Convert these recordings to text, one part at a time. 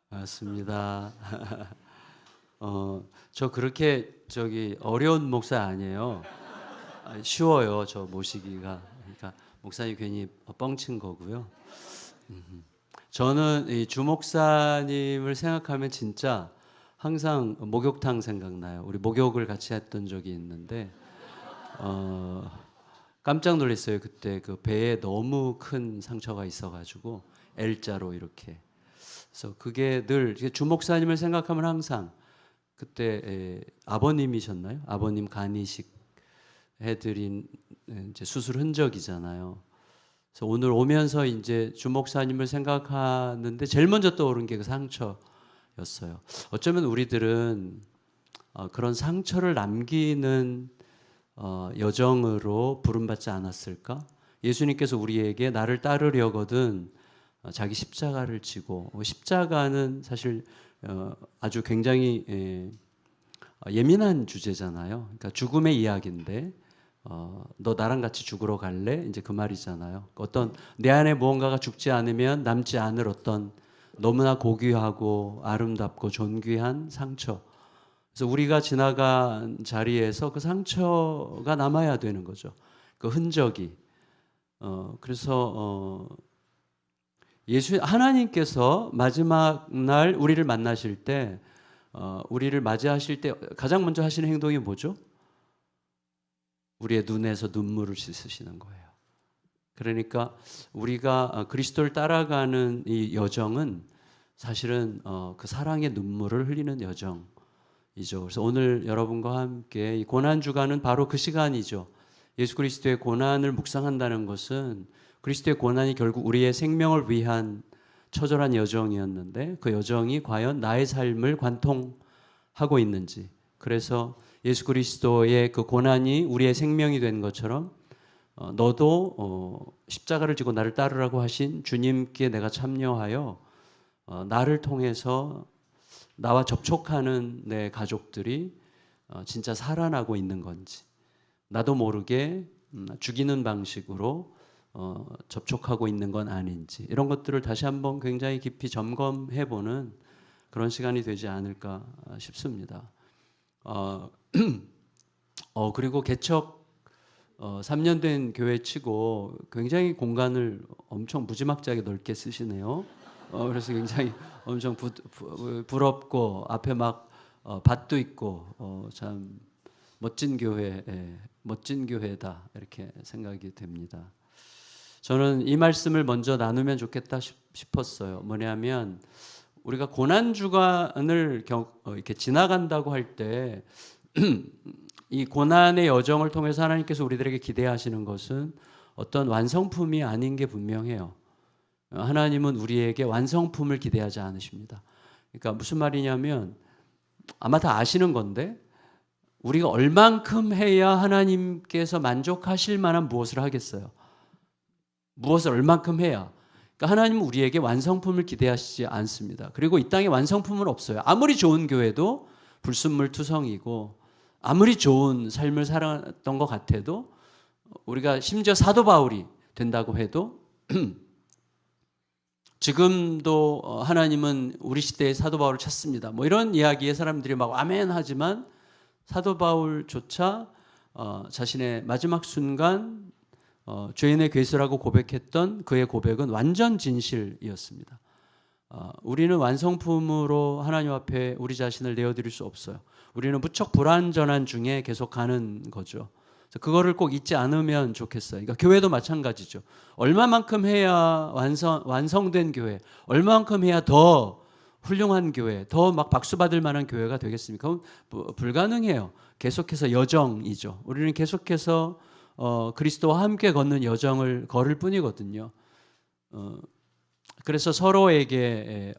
반갑습니다. 저 그렇게 어려운 목사 아니에요. 쉬워요, 저 모시기가. 그러니까 목사님 괜히 뻥친 거고요. 저는 이 주목사님을 생각하면 진짜 항상 목욕탕 생각나요. 우리 목욕을 같이 했던 적이 있는데 깜짝 놀랐어요. 그때 그 배에 너무 큰 상처가 있어가지고 L자로 이렇게. 그래서 그게 늘 주목사님을 생각하면 항상 그때 아버님이셨나요? 아버님 간이식 해드린 이제 수술 흔적이잖아요. 그래서 오늘 오면서 이제 주목사님을 생각하는데 제일 먼저 떠오른 게 그 상처였어요. 어쩌면 우리들은 그런 상처를 남기는 여정으로 부름받지 않았을까? 예수님께서 우리에게 나를 따르려거든 자기 십자가를 지고, 십자가는 사실 아주 굉장히 예민한 주제잖아요. 그러니까 죽음의 이야기인데 너 나랑 같이 죽으러 갈래? 이제 그 말이잖아요. 어떤 내 안에 무언가가 죽지 않으면 남지 않을 어떤 너무나 고귀하고 아름답고 존귀한 상처. 그래서 우리가 지나간 자리에서 그 상처가 남아야 되는 거죠. 그 흔적이. 그래서 하나님께서 마지막 날 우리를 만나실 때, 우리를 맞이하실 때 가장 먼저 하시는 행동이 뭐죠? 우리의 눈에서 눈물을 씻으시는 거예요. 그러니까 우리가 그리스도를 따라가는 이 여정은 사실은 그 사랑의 눈물을 흘리는 여정이죠. 그래서 오늘 여러분과 함께 이 고난 주간은 바로 그 시간이죠. 예수 그리스도의 고난을 묵상한다는 것은 그리스도의 고난이 결국 우리의 생명을 위한 처절한 여정이었는데 그 여정이 과연 나의 삶을 관통하고 있는지, 그래서 예수 그리스도의 그 고난이 우리의 생명이 된 것처럼 너도 십자가를 지고 나를 따르라고 하신 주님께 내가 참여하여 나를 통해서 나와 접촉하는 내 가족들이 진짜 살아나고 있는 건지, 나도 모르게 죽이는 방식으로 접촉하고 있는 건 아닌지, 이런 것들을 다시 한번 굉장히 깊이 점검해보는 그런 시간이 되지 않을까 싶습니다. 그리고 개척 3년 된 교회 치고 굉장히 공간을 엄청 무지막지하게 넓게 쓰시네요. 그래서 굉장히 엄청 부럽고 앞에 막 밭도 있고 참 멋진 교회, 멋진 교회다 이렇게 생각이 됩니다. 저는 이 말씀을 먼저 나누면 좋겠다 싶었어요. 뭐냐면 우리가 고난 주간을 이렇게 지나간다고 할 때 이 고난의 여정을 통해서 하나님께서 우리들에게 기대하시는 것은 어떤 완성품이 아닌 게 분명해요. 하나님은 우리에게 완성품을 기대하지 않으십니다. 그러니까 무슨 말이냐면 아마 다 아시는 건데 우리가 얼만큼 해야 하나님께서 만족하실 만한 무엇을 하겠어요? 무엇을 얼만큼 해야? 그러니까 하나님은 우리에게 완성품을 기대하시지 않습니다. 그리고 이 땅에 완성품은 없어요. 아무리 좋은 교회도 불순물투성이고 아무리 좋은 삶을 살았던 것 같아도, 우리가 심지어 사도 바울이 된다고 해도 지금도 하나님은 우리 시대의 사도 바울을 찾습니다. 뭐 이런 이야기에 사람들이 막 아멘 하지만 사도 바울조차 자신의 마지막 순간 죄인의 괴수라고 고백했던 그의 고백은 완전 진실이었습니다. 우리는 완성품으로 하나님 앞에 우리 자신을 내어드릴 수 없어요. 우리는 무척 불완전한 중에 계속 가는 거죠. 그거를 꼭 잊지 않으면 좋겠어요. 그러니까 교회도 마찬가지죠. 얼마만큼 해야 완성된 교회, 얼마만큼 해야 더 훌륭한 교회, 더 막 박수 받을 만한 교회가 되겠습니까? 불가능해요. 계속해서 여정이죠. 우리는 계속해서 그리스도와 함께 걷는 여정을 걸을 뿐이거든요. 그래서 서로에게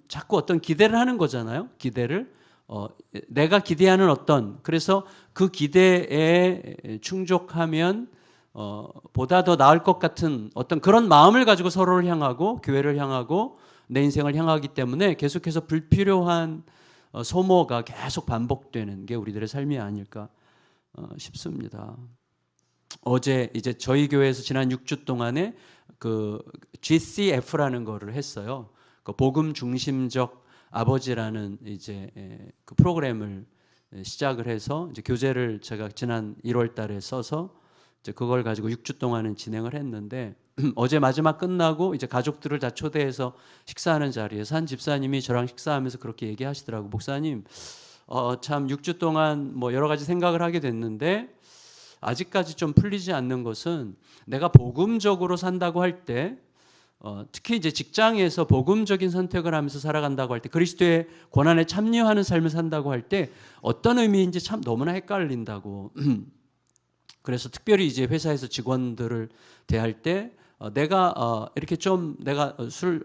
자꾸 어떤 기대를 하는 거잖아요. 기대를 내가 기대하는 그래서 그 기대에 충족하면 보다 더 나을 것 같은 어떤 그런 마음을 가지고 서로를 향하고 교회를 향하고 내 인생을 향하기 때문에 계속해서 불필요한 소모가 계속 반복되는 게 우리들의 삶이 아닐까 싶습니다. 어제 이제 저희 교회에서 지난 6주 동안에 그 GCF라는 거를 했어요. 그 복음 중심적 아버지라는 이제 그 프로그램을 시작을 해서 이제 교재를 제가 지난 1월 달에 써서 이제 그걸 가지고 6주 동안은 진행을 했는데 어제 마지막 끝나고 이제 가족들을 다 초대해서 식사하는 자리에서 한 집사님이 저랑 식사하면서 그렇게 얘기하시더라고. 목사님, 참 6주 동안 뭐 여러 가지 생각을 하게 됐는데 아직까지 좀 풀리지 않는 것은 내가 복음적으로 산다고 할 때 특히 이제 직장에서 복음적인 선택을 하면서 살아간다고 할 때 그리스도의 고난에 참여하는 삶을 산다고 할 때 어떤 의미인지 참 너무나 헷갈린다고. 그래서 특별히 이제 회사에서 직원들을 대할 때 내가 이렇게 좀 내가 술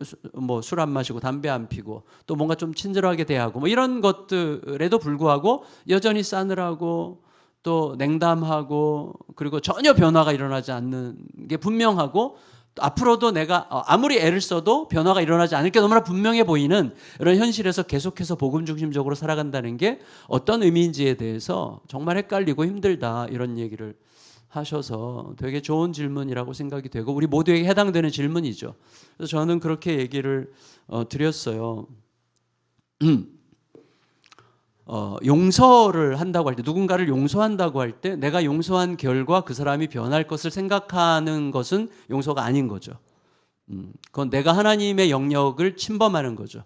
안 마시고 담배 안 피고 또 뭔가 좀 친절하게 대하고 뭐 이런 것들에도 불구하고 여전히 싸늘하고 또 냉담하고 그리고 전혀 변화가 일어나지 않는 게 분명하고 앞으로도 내가 아무리 애를 써도 변화가 일어나지 않을 게 너무나 분명해 보이는 이런 현실에서 계속해서 복음 중심적으로 살아간다는 게 어떤 의미인지에 대해서 정말 헷갈리고 힘들다 이런 얘기를 하셔서 되게 좋은 질문이라고 생각이 되고 우리 모두에게 해당되는 질문이죠. 그래서 저는 그렇게 얘기를 드렸어요. 용서를 한다고 할 때 누군가를 용서한다고 할 때 내가 용서한 결과 그 사람이 변할 것을 생각하는 것은 용서가 아닌 거죠. 그건 내가 하나님의 영역을 침범하는 거죠.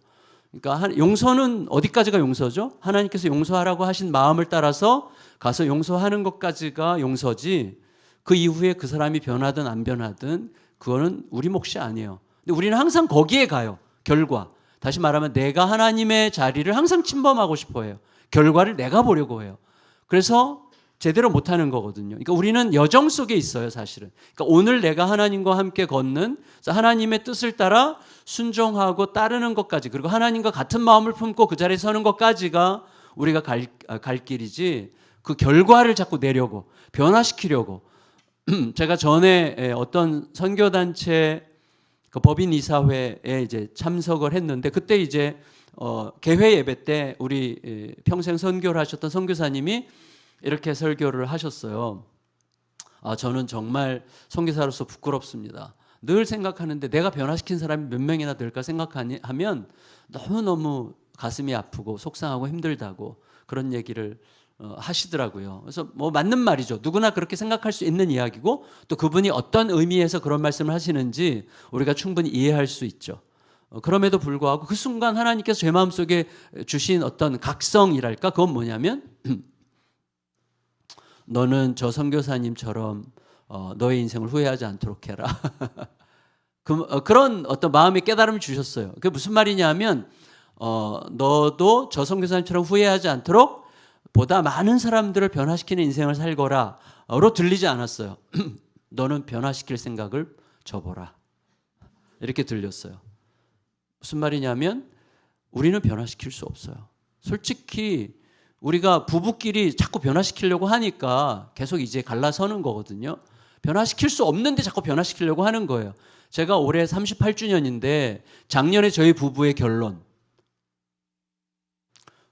그러니까 용서는 어디까지가 용서죠? 하나님께서 용서하라고 하신 마음을 따라서 가서 용서하는 것까지가 용서지 그 이후에 그 사람이 변하든 안 변하든 그거는 우리 몫이 아니에요. 근데 우리는 항상 거기에 가요. 결과. 다시 말하면 내가 하나님의 자리를 항상 침범하고 싶어 해요. 결과를 내가 보려고 해요. 그래서 제대로 못하는 거거든요. 그러니까 우리는 여정 속에 있어요, 사실은. 그러니까 오늘 내가 하나님과 함께 걷는 하나님의 뜻을 따라 순종하고 따르는 것까지 그리고 하나님과 같은 마음을 품고 그 자리에 서는 것까지가 우리가 갈 길이지 그 결과를 자꾸 내려고 변화시키려고 제가 전에 어떤 선교단체 그 법인 이사회에 이제 참석을 했는데 그때 이제 개회 예배 때 우리 평생 선교를 하셨던 선교사님이 이렇게 설교를 하셨어요. 저는 정말 선교사로서 부끄럽습니다. 늘 생각하는데 내가 변화시킨 사람이 몇 명이나 될까 생각하면 너무너무 가슴이 아프고 속상하고 힘들다고 그런 얘기를 하시더라고요. 그래서 뭐 맞는 말이죠. 누구나 그렇게 생각할 수 있는 이야기고 또 그분이 어떤 의미에서 그런 말씀을 하시는지 우리가 충분히 이해할 수 있죠. 그럼에도 불구하고 그 순간 하나님께서 제 마음속에 주신 어떤 각성이랄까 그건 뭐냐면 너는 저 선교사님처럼 너의 인생을 후회하지 않도록 해라. 그런 어떤 마음의 깨달음을 주셨어요. 그게 무슨 말이냐면 너도 저 선교사님처럼 후회하지 않도록 보다 많은 사람들을 변화시키는 인생을 살거라로 들리지 않았어요. 너는 변화시킬 생각을 접어라. 이렇게 들렸어요. 무슨 말이냐면 우리는 변화시킬 수 없어요. 솔직히 우리가 부부끼리 자꾸 변화시키려고 하니까 계속 이제 갈라서는 거거든요. 변화시킬 수 없는데 자꾸 변화시키려고 하는 거예요. 제가 올해 38주년인데 작년에 저희 부부의 결론.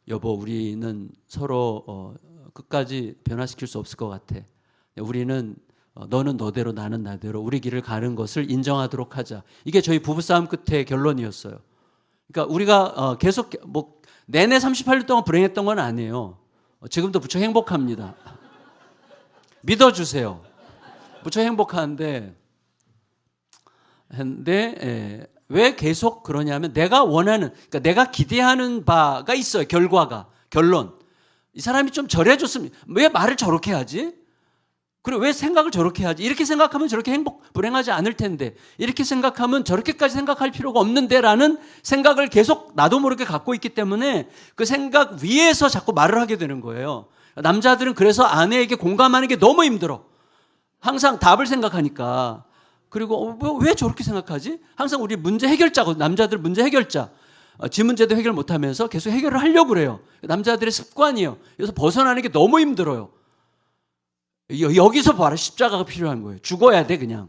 여보, 우리는 서로 끝까지 변화시킬 수 없을 것 같아. 우리는 너는 너대로 나는 나대로 우리 길을 가는 것을 인정하도록 하자. 이게 저희 부부싸움 끝의 결론이었어요. 그러니까 우리가 계속 뭐 내내 38년 동안 불행했던 건 아니에요. 지금도 무척 행복합니다. 믿어주세요. 무척 행복한데 왜 계속 그러냐면 내가 원하는, 그러니까 내가 기대하는 바가 있어요. 결론. 이 사람이 좀 저래줬으면 왜 말을 저렇게 하지? 그리고 왜 생각을 저렇게 하지? 이렇게 생각하면 저렇게 불행하지 않을 텐데 이렇게 생각하면 저렇게까지 생각할 필요가 없는데 라는 생각을 계속 나도 모르게 갖고 있기 때문에 그 생각 위에서 자꾸 말을 하게 되는 거예요. 남자들은 그래서 아내에게 공감하는 게 너무 힘들어. 항상 답을 생각하니까. 그리고 왜 저렇게 생각하지? 항상 우리 문제 해결자고, 남자들 문제 해결자. 지 문제도 해결 못하면서 계속 해결을 하려고 그래요. 남자들의 습관이에요. 그래서 벗어나는 게 너무 힘들어요. 여기서 봐라, 십자가가 필요한 거예요. 죽어야 돼, 그냥.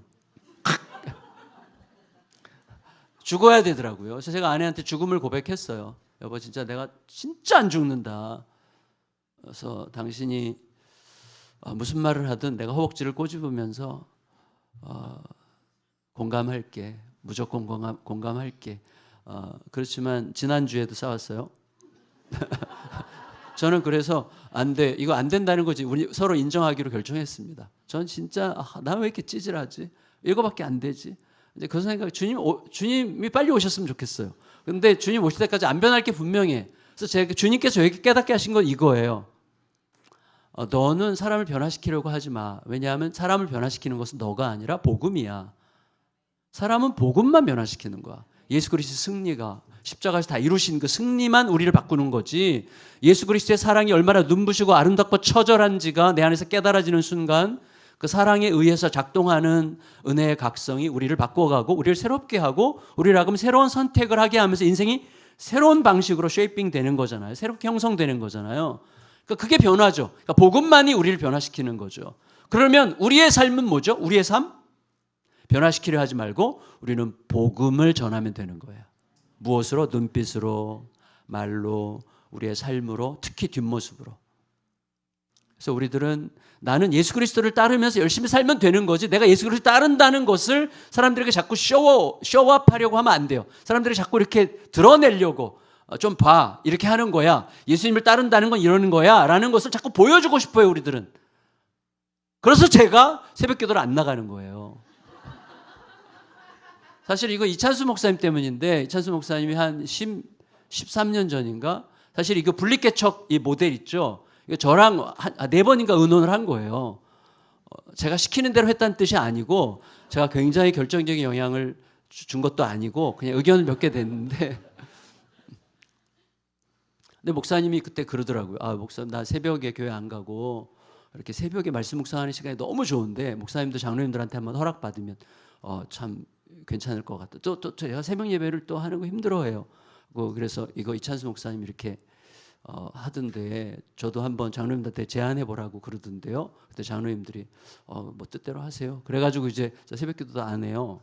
죽어야 되더라고요. 그래서 제가 아내한테 죽음을 고백했어요. 여보, 진짜 내가 진짜 안 죽는다. 그래서 당신이 무슨 말을 하든 내가 허벅지를 꼬집으면서 공감할게. 무조건 공감할게. 그렇지만 지난주에도 싸웠어요. 저는 그래서 안 돼. 이거 안 된다는 거지. 우리 서로 인정하기로 결정했습니다. 저는 진짜 나 왜 이렇게 찌질하지? 이거밖에 안 되지. 이제 그 생각 주님이 빨리 오셨으면 좋겠어요. 근데 주님 오실 때까지 안 변할 게 분명해. 그래서 제가 주님께서 저에게 깨닫게 하신 건 이거예요. 너는 사람을 변화시키려고 하지 마. 왜냐하면 사람을 변화시키는 것은 너가 아니라 복음이야. 사람은 복음만 변화시키는 거야. 예수 그리스도의 승리가 십자가에서 다 이루신 그 승리만 우리를 바꾸는 거지. 예수 그리스도의 사랑이 얼마나 눈부시고 아름답고 처절한지가 내 안에서 깨달아지는 순간 그 사랑에 의해서 작동하는 은혜의 각성이 우리를 바꿔가고 우리를 새롭게 하고 우리를 하면 새로운 선택을 하게 하면서 인생이 새로운 방식으로 쉐이핑 되는 거잖아요. 새롭게 형성되는 거잖아요. 그러니까 그게 변화죠. 그러니까 복음만이 우리를 변화시키는 거죠. 그러면 우리의 삶은 뭐죠? 우리의 삶? 변화시키려 하지 말고 우리는 복음을 전하면 되는 거예요. 무엇으로? 눈빛으로, 말로, 우리의 삶으로, 특히 뒷모습으로. 그래서 우리들은 나는 예수 그리스도를 따르면서 열심히 살면 되는 거지 내가 예수 그리스도를 따른다는 것을 사람들에게 자꾸 쇼업하려고 하면 안 돼요. 사람들이 자꾸 이렇게 드러내려고 좀 봐 이렇게 하는 거야. 예수님을 따른다는 건 이러는 거야 라는 것을 자꾸 보여주고 싶어요. 우리들은. 그래서 제가 새벽기도를 안 나가는 거예요. 사실 이거 이찬수 목사님 때문인데 이찬수 목사님이 한 13년 전인가 사실 이거 분리개척 이 모델 있죠. 이거 저랑 4번인가 의논을 한 거예요. 제가 시키는 대로 했다는 뜻이 아니고 제가 굉장히 결정적인 영향을 준 것도 아니고 그냥 의견을 몇 개 냈는데 근데 목사님이 그때 그러더라고요. 목사님 나 새벽에 교회 안 가고 이렇게 새벽에 말씀 묵상하는 시간이 너무 좋은데 목사님도 장로님들한테 한번 허락받으면 참 괜찮을 것 같다. 또 제가 새벽 예배를 또 하는 거 힘들어해요. 그래서 이거 이찬수 목사님 이렇게 하던데 저도 한번 장로님들한테 제안해 보라고 그러던데요. 그때 장로님들이 뭐 뜻대로 하세요. 그래가지고 이제 새벽기도도 안 해요.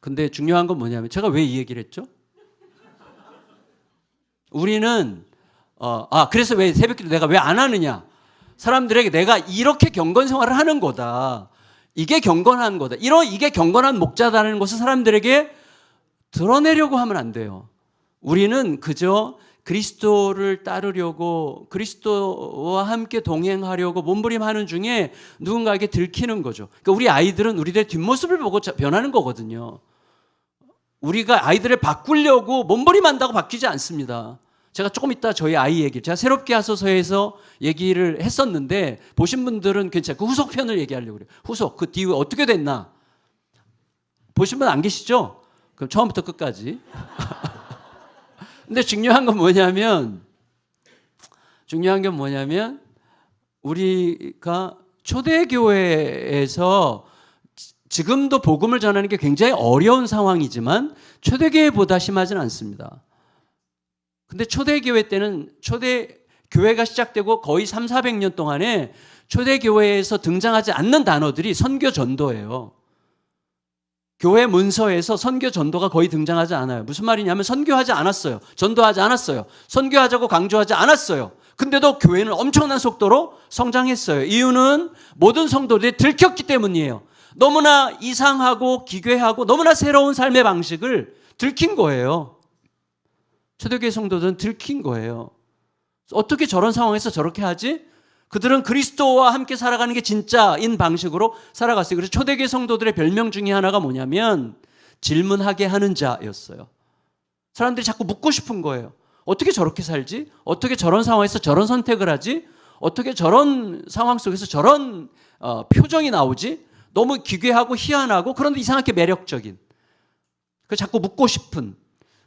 근데 중요한 건 뭐냐면 제가 왜 이 얘기를 했죠? 우리는 그래서 왜 새벽기도 내가 왜 안 하느냐? 사람들에게 내가 이렇게 경건 생활을 하는 거다. 이게 경건한 거다. 이게 경건한 목자다라는 것을 사람들에게 드러내려고 하면 안 돼요. 우리는 그저 그리스도를 따르려고 그리스도와 함께 동행하려고 몸부림하는 중에 누군가에게 들키는 거죠. 그러니까 우리 아이들은 우리들의 뒷모습을 보고 변하는 거거든요. 우리가 아이들을 바꾸려고 몸부림한다고 바뀌지 않습니다. 제가 조금 이따 저희 아이 얘기, 제가 새롭게 하소서에서 얘기를 했었는데 보신 분들은 괜찮아요. 그 후속편을 얘기하려고 그래요. 후속, 그 뒤에 어떻게 됐나? 보신 분 안 계시죠? 그럼 처음부터 끝까지. 근데 중요한 건 뭐냐면 우리가 초대교회에서 지금도 복음을 전하는 게 굉장히 어려운 상황이지만 초대교회보다 심하진 않습니다. 근데 초대교회 때는 초대교회가 시작되고 거의 300~400년 동안에 초대교회에서 등장하지 않는 단어들이 선교 전도예요. 교회 문서에서 선교 전도가 거의 등장하지 않아요. 무슨 말이냐면 선교하지 않았어요. 전도하지 않았어요. 선교하자고 강조하지 않았어요. 근데도 교회는 엄청난 속도로 성장했어요. 이유는 모든 성도들이 들켰기 때문이에요. 너무나 이상하고 기괴하고 너무나 새로운 삶의 방식을 들킨 거예요. 초대교회 성도들은 들킨 거예요. 어떻게 저런 상황에서 저렇게 하지? 그들은 그리스도와 함께 살아가는 게 진짜인 방식으로 살아갔어요. 그래서 초대교회 성도들의 별명 중에 하나가 뭐냐면 질문하게 하는 자였어요. 사람들이 자꾸 묻고 싶은 거예요. 어떻게 저렇게 살지? 어떻게 저런 상황에서 저런 선택을 하지? 어떻게 저런 상황 속에서 저런 표정이 나오지? 너무 기괴하고 희한하고 그런데 이상하게 매력적인. 자꾸 묻고 싶은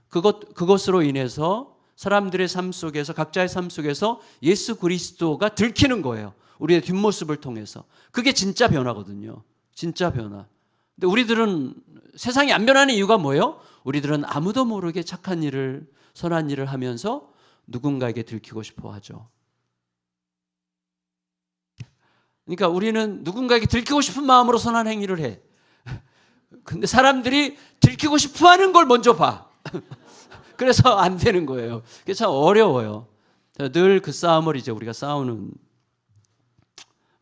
그것으로 인해서 사람들의 삶 속에서 각자의 삶 속에서 예수 그리스도가 들키는 거예요. 우리의 뒷모습을 통해서. 그게 진짜 변화거든요. 진짜 변화. 근데 우리들은 세상이 안 변하는 이유가 뭐예요? 우리들은 아무도 모르게 착한 일을 선한 일을 하면서 누군가에게 들키고 싶어 하죠. 그러니까 우리는 누군가에게 들키고 싶은 마음으로 선한 행위를 해. 근데 사람들이 들키고 싶어 하는 걸 먼저 봐. 그래서 안 되는 거예요. 그게 참 어려워요. 늘 그 싸움을 이제 우리가 싸우는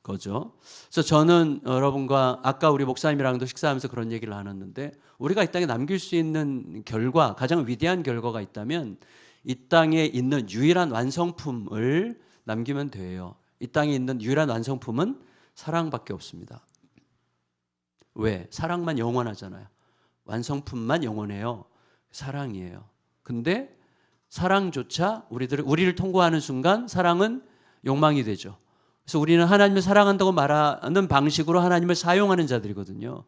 거죠. 그래서 저는 여러분과 아까 우리 목사님이랑도 식사하면서 그런 얘기를 나눴는데, 우리가 이 땅에 남길 수 있는 결과, 가장 위대한 결과가 있다면 이 땅에 있는 유일한 완성품을 남기면 돼요. 이 땅에 있는 유일한 완성품은 사랑밖에 없습니다. 왜? 사랑만 영원하잖아요. 완성품만 영원해요. 사랑이에요. 근데 사랑조차 우리를 통과하는 순간 사랑은 욕망이 되죠. 그래서 우리는 하나님을 사랑한다고 말하는 방식으로 하나님을 사용하는 자들이거든요.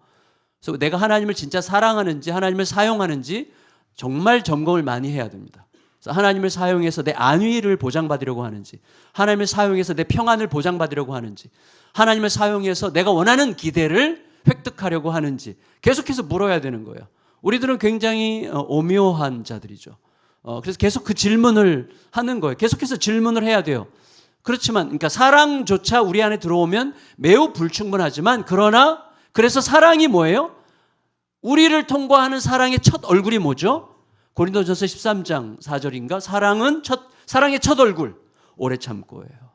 그래서 내가 하나님을 진짜 사랑하는지 하나님을 사용하는지 정말 점검을 많이 해야 됩니다. 그래서 하나님을 사용해서 내 안위를 보장받으려고 하는지, 하나님을 사용해서 내 평안을 보장받으려고 하는지, 하나님을 사용해서 내가 원하는 기대를 획득하려고 하는지 계속해서 물어야 되는 거예요. 우리들은 굉장히 오묘한 자들이죠. 그래서 계속 그 질문을 하는 거예요. 계속해서 질문을 해야 돼요. 그렇지만, 그러니까 사랑조차 우리 안에 들어오면 매우 불충분하지만, 그래서 사랑이 뭐예요? 우리를 통과하는 사랑의 첫 얼굴이 뭐죠? 고린도전서 13장 4절인가? 사랑의 첫 얼굴, 오래 참고예요.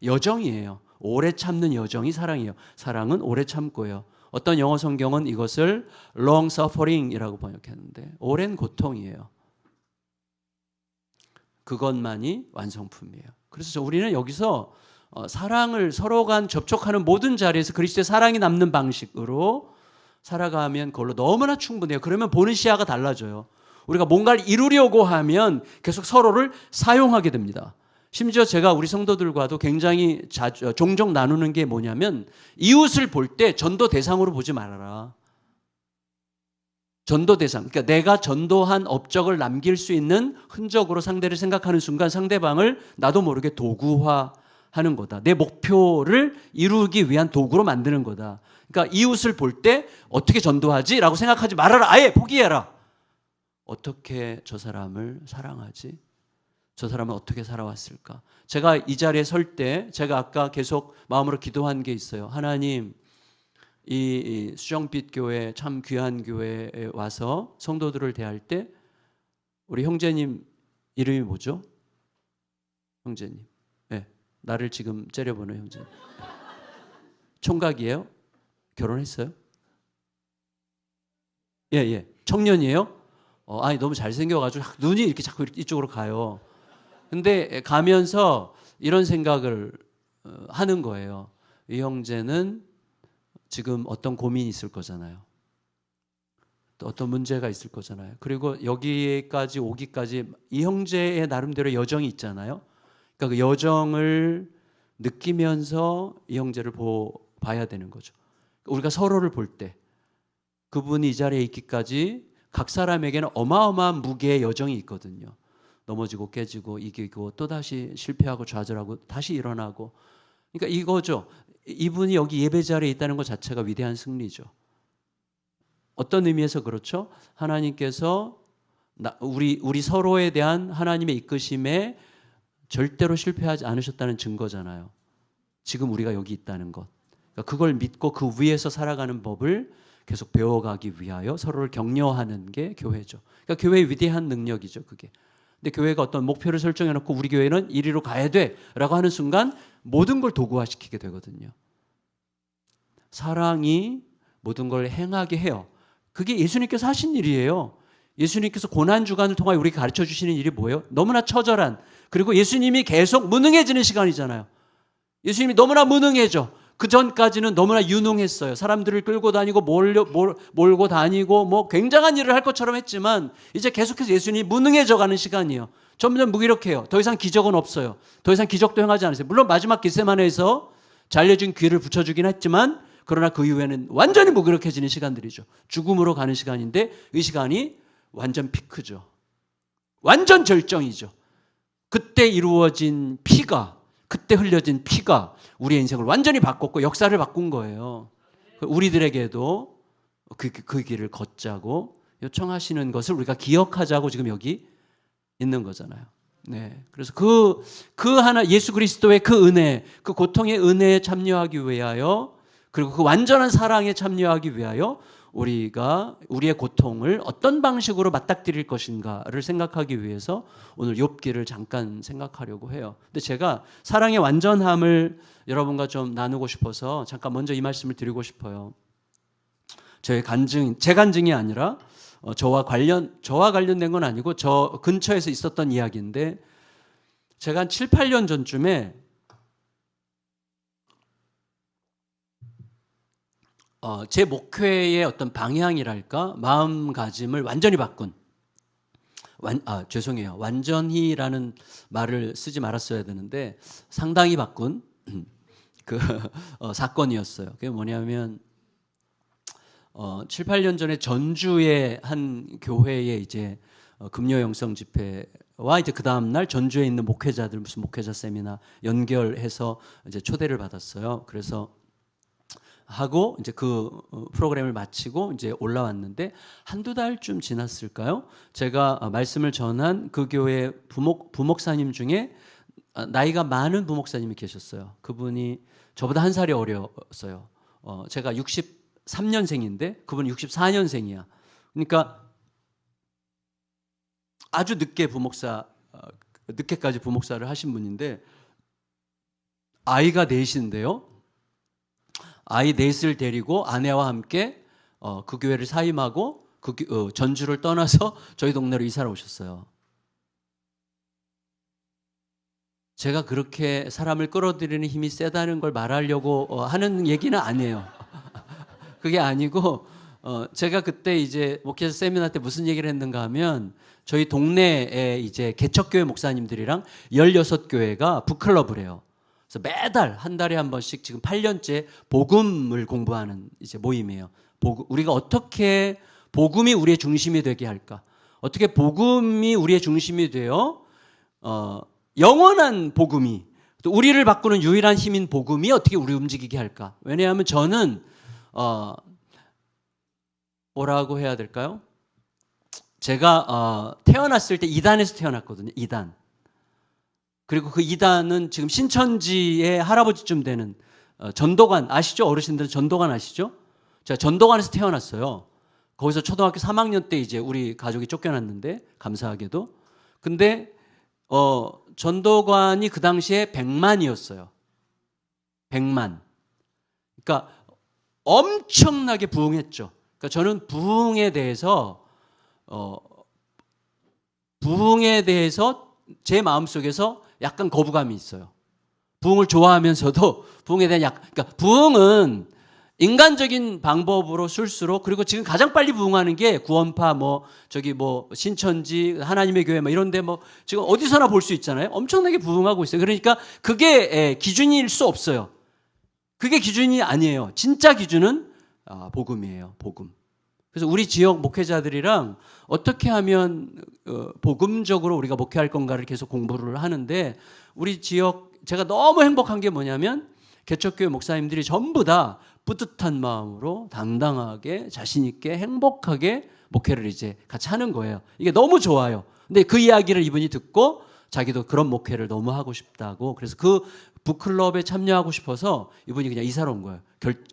여정이에요. 오래 참는 여정이 사랑이에요. 사랑은 오래 참고예요. 어떤 영어 성경은 이것을 long suffering이라고 번역했는데, 오랜 고통이에요. 그것만이 완성품이에요. 그래서 우리는 여기서 사랑을 서로 간 접촉하는 모든 자리에서 그리스도의 사랑이 남는 방식으로 살아가면 그걸로 너무나 충분해요. 그러면 보는 시야가 달라져요. 우리가 뭔가를 이루려고 하면 계속 서로를 사용하게 됩니다. 심지어 제가 우리 성도들과도 굉장히 종종 나누는 게 뭐냐면, 이웃을 볼 때 전도 대상으로 보지 말아라. 전도 대상, 그러니까 내가 전도한 업적을 남길 수 있는 흔적으로 상대를 생각하는 순간 상대방을 나도 모르게 도구화하는 거다. 내 목표를 이루기 위한 도구로 만드는 거다. 그러니까 이웃을 볼 때 어떻게 전도하지? 라고 생각하지 말아라. 아예 포기해라. 어떻게 저 사람을 사랑하지? 저 사람은 어떻게 살아왔을까? 제가 이 자리에 설 때 제가 아까 계속 마음으로 기도한 게 있어요. 하나님, 이 수정빛 교회, 참 귀한 교회에 와서 성도들을 대할 때 우리 형제님 이름이 뭐죠? 형제님. 네, 나를 지금 째려보는 형제님. 총각이에요? 결혼했어요? 예. 청년이에요? 아니 너무 잘생겨가지고 눈이 이렇게 자꾸 이쪽으로 가요. 근데 가면서 이런 생각을 하는 거예요. 이 형제는 지금 어떤 고민이 있을 거잖아요. 또 어떤 문제가 있을 거잖아요. 그리고 여기까지 오기까지 이 형제의 나름대로 여정이 있잖아요. 그러니까 그 여정을 느끼면서 이 형제를 봐야 되는 거죠. 우리가 서로를 볼 때 그분이 이 자리에 있기까지 각 사람에게는 어마어마한 무게의 여정이 있거든요. 넘어지고 깨지고 이기고 또다시 실패하고 좌절하고 다시 일어나고. 그러니까 이거죠. 이분이 여기 예배 자리에 있다는 것 자체가 위대한 승리죠. 어떤 의미에서 그렇죠? 하나님께서 우리 서로에 대한 하나님의 이끄심에 절대로 실패하지 않으셨다는 증거잖아요. 지금 우리가 여기 있다는 것. 그러니까 그걸 믿고 그 위에서 살아가는 법을 계속 배워가기 위하여 서로를 격려하는 게 교회죠. 그러니까 교회의 위대한 능력이죠, 그게. 근데 교회가 어떤 목표를 설정해놓고 우리 교회는 이리로 가야 돼라고 하는 순간 모든 걸 도구화시키게 되거든요. 사랑이 모든 걸 행하게 해요. 그게 예수님께서 하신 일이에요. 예수님께서 고난주간을 통하여 우리에게 가르쳐 주시는 일이 뭐예요? 너무나 처절한, 그리고 예수님이 계속 무능해지는 시간이잖아요. 예수님이 너무나 무능해져. 그 전까지는 너무나 유능했어요. 사람들을 끌고 다니고 몰고 다니고 뭐 굉장한 일을 할 것처럼 했지만 이제 계속해서 예수님이 무능해져 가는 시간이에요. 점점 무기력해요. 더 이상 기적은 없어요. 더 이상 기적도 행하지 않으세요. 물론 마지막 겟세마네에서 잘려진 귀를 붙여주긴 했지만 그러나 그 이후에는 완전히 무기력해지는 시간들이죠. 죽음으로 가는 시간인데 이 시간이 완전 피크죠. 완전 절정이죠. 그때 이루어진 피가, 그때 흘려진 피가 우리의 인생을 완전히 바꿨고 역사를 바꾼 거예요. 우리들에게도 그 길을 걷자고 요청하시는 것을 우리가 기억하자고 지금 여기 있는 거잖아요. 네. 그래서 그 하나 예수 그리스도의 그 은혜, 그 고통의 은혜에 참여하기 위하여, 그리고 그 완전한 사랑에 참여하기 위하여 우리가 우리의 고통을 어떤 방식으로 맞닥뜨릴 것인가를 생각하기 위해서 오늘 욥기를 잠깐 생각하려고 해요. 근데 제가 사랑의 완전함을 여러분과 좀 나누고 싶어서 잠깐 먼저 이 말씀을 드리고 싶어요. 제 간증이 아니라 저와 관련된 건 아니고 저 근처에서 있었던 이야기인데, 제가 한 7, 8년 전쯤에 제 목회의 어떤 방향이랄까, 마음가짐을 완전히 바꾼, 죄송해요. 완전히라는 말을 쓰지 말았어야 되는데 상당히 바꾼 그 사건이었어요. 그게 뭐냐면 7, 8년 전에 전주의 한 교회에 이제 금요 영성 집회와 이제 그 다음 날 전주에 있는 목회자들 무슨 목회자 세미나 연결해서 이제 초대를 받았어요. 그래서 하고 이제 그 프로그램을 마치고 이제 올라왔는데 한두 달쯤 지났을까요? 제가 말씀을 전한 그 교회 부목사님 중에 나이가 많은 부목사님이 계셨어요. 그분이 저보다 한 살이 어렸어요. 제가 63년생인데 그분은 64년생이야. 그러니까 아주 늦게까지 부목사를 하신 분인데 아이가 넷인데요. 아이 넷을 데리고 아내와 함께 그 교회를 사임하고 전주를 떠나서 저희 동네로 이사를 오셨어요. 제가 그렇게 사람을 끌어들이는 힘이 세다는 걸 말하려고 하는 얘기는 아니에요. 그게 아니고 제가 그때 이제 목회자 세미나 때 무슨 얘기를 했는가 하면 저희 동네에 이제 개척교회 목사님들이랑 16교회가 북클럽을 해요. 그래서 매달 한 달에 한 번씩 지금 8년째 복음을 공부하는 이제 모임이에요. 우리가 어떻게 복음이 우리의 중심이 되게 할까? 어떻게 복음이 우리의 중심이 되어 영원한 복음이 또 우리를 바꾸는 유일한 힘인 복음이 어떻게 우리 움직이게 할까? 왜냐하면 저는 뭐라고 해야 될까요? 제가 태어났을 때 이단에서 태어났거든요. 이단. 그리고 그 이단은 지금 신천지의 할아버지쯤 되는 전도관 아시죠? 어르신들은 전도관 아시죠? 제가 전도관에서 태어났어요. 거기서 초등학교 3학년 때 이제 우리 가족이 쫓겨났는데 감사하게도. 근데 전도관이 그 당시에 100만이었어요. 100만. 그러니까 엄청나게 부흥했죠. 그러니까 저는 부흥에 대해서 제 마음속에서 약간 거부감이 있어요. 부흥을 좋아하면서도 부흥에 대한 그러니까 부흥은 인간적인 방법으로 쓸수록, 그리고 지금 가장 빨리 부흥하는 게 구원파 신천지 하나님의 교회 이런데 지금 어디서나 볼 수 있잖아요. 엄청나게 부흥하고 있어요. 그러니까 그게 기준일 수 없어요. 그게 기준이 아니에요. 진짜 기준은 복음이에요. 복음. 그래서 우리 지역 목회자들이랑 어떻게 하면 복음적으로 우리가 목회할 건가를 계속 공부를 하는데, 우리 지역 제가 너무 행복한 게 뭐냐면 개척교회 목사님들이 전부 다 뿌듯한 마음으로 당당하게 자신 있게 행복하게 목회를 이제 같이 하는 거예요. 이게 너무 좋아요. 근데 그 이야기를 이분이 듣고 자기도 그런 목회를 너무 하고 싶다고, 그래서 그 북클럽에 참여하고 싶어서 이분이 그냥 이사를 온 거예요.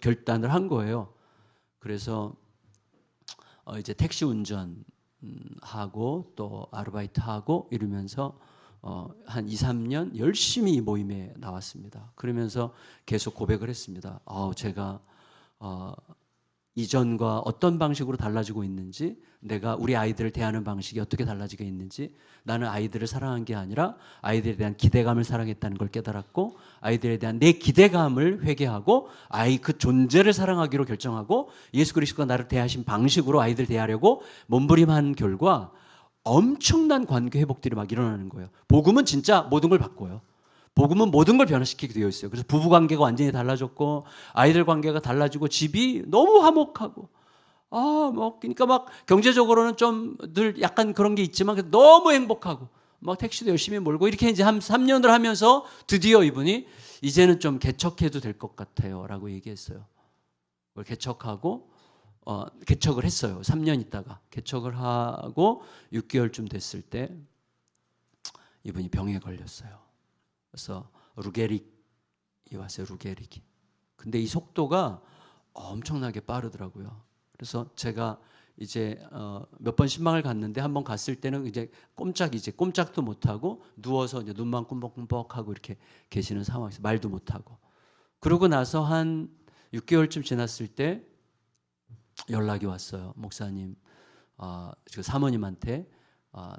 결단을 한 거예요. 그래서 이제 택시 운전하고 또 아르바이트 하고 이러면서 한 2, 3년 열심히 이 모임에 나왔습니다. 그러면서 계속 고백을 했습니다. 제가 이전과 어떤 방식으로 달라지고 있는지, 내가 우리 아이들을 대하는 방식이 어떻게 달라지게 있는지, 나는 아이들을 사랑한 게 아니라 아이들에 대한 기대감을 사랑했다는 걸 깨달았고, 아이들에 대한 내 기대감을 회개하고 아이 그 존재를 사랑하기로 결정하고 예수 그리스도가 나를 대하신 방식으로 아이들을 대하려고 몸부림한 결과 엄청난 관계 회복들이 막 일어나는 거예요. 복음은 진짜 모든 걸 바꿔요. 복음은 모든 걸 변화시키게 되어 있어요. 그래서 부부 관계가 완전히 달라졌고 아이들 관계가 달라지고 집이 너무 화목하고 그러니까 막 경제적으로는 좀 늘 약간 그런 게 있지만 너무 행복하고 막 택시도 열심히 몰고 이렇게 이제 한 3년을 하면서 드디어 이분이 이제는 좀 개척해도 될 것 같아요라고 얘기했어요. 개척을 했어요. 3년 있다가 개척을 하고 6개월쯤 됐을 때 이분이 병에 걸렸어요. 그래서 루게릭이 왔어요. 루게릭이. 근데 이 속도가 엄청나게 빠르더라고요. 그래서 제가 이제 몇 번 신방을 갔는데 한 번 갔을 때는 이제 꼼짝도 못 하고 누워서 이제 눈만 꿈벅꿈벅하고 이렇게 계시는 상황에서 말도 못 하고, 그러고 나서 한 6개월쯤 지났을 때 연락이 왔어요. 목사님, 그 사모님한테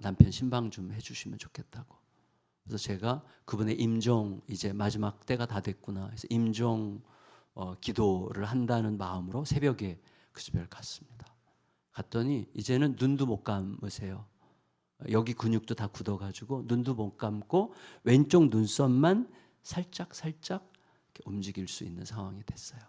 남편 신방 좀 해주시면 좋겠다고. 그래서 제가 그분의 임종, 이제 마지막 때가 다 됐구나 해서 임종 기도를 한다는 마음으로 새벽에 그 집에 갔습니다. 갔더니 이제는 눈도 못 감으세요. 여기 근육도 다 굳어가지고 눈도 못 감고 왼쪽 눈썹만 살짝 이렇게 움직일 수 있는 상황이 됐어요.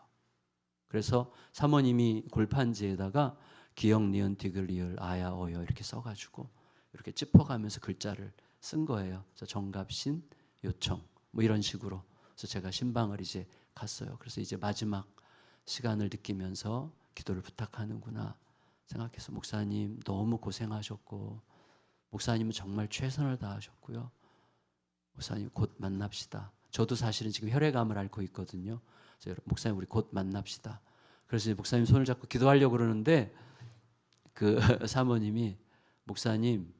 그래서 사모님이 골판지에다가 기역, 니은, 디귿, 리을, 아야, 어여 이렇게 써가지고 이렇게 짚어가면서 글자를 쓴 거예요. 그래서 정갑신, 요청 뭐 이런 식으로. 그래서 제가 신방을 이제 갔어요. 그래서 이제 마지막 시간을 느끼면서 기도를 부탁하는구나 생각해서, 목사님 너무 고생하셨고 목사님은 정말 최선을 다하셨고요. 목사님 곧 만납시다. 저도 사실은 지금 혈액암을 앓고 있거든요. 그래서 목사님 우리 곧 만납시다. 그래서 목사님 손을 잡고 기도하려고 그러는데 그 사모님이 목사님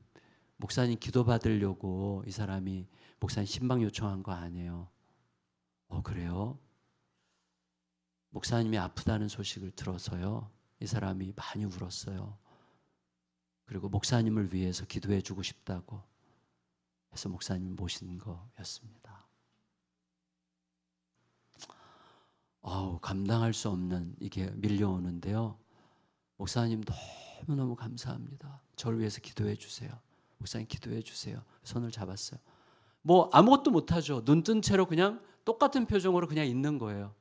기도 받으려고 이 사람이 목사님 신방 요청한 거 아니에요. 그래요? 목사님이 아프다는 소식을 들어서요. 이 사람이 많이 울었어요. 그리고 목사님을 위해서 기도해 주고 싶다고 해서 목사님 모신 거였습니다. 감당할 수 없는 이게 밀려오는데요. 목사님 너무너무 감사합니다. 저를 위해서 기도해 주세요. 목사님 기도해 주세요. 손을 잡았어요. 뭐 아무것도 못하죠. 눈 뜬 채로 그냥 똑같은 표정으로 그냥 있는 거예요.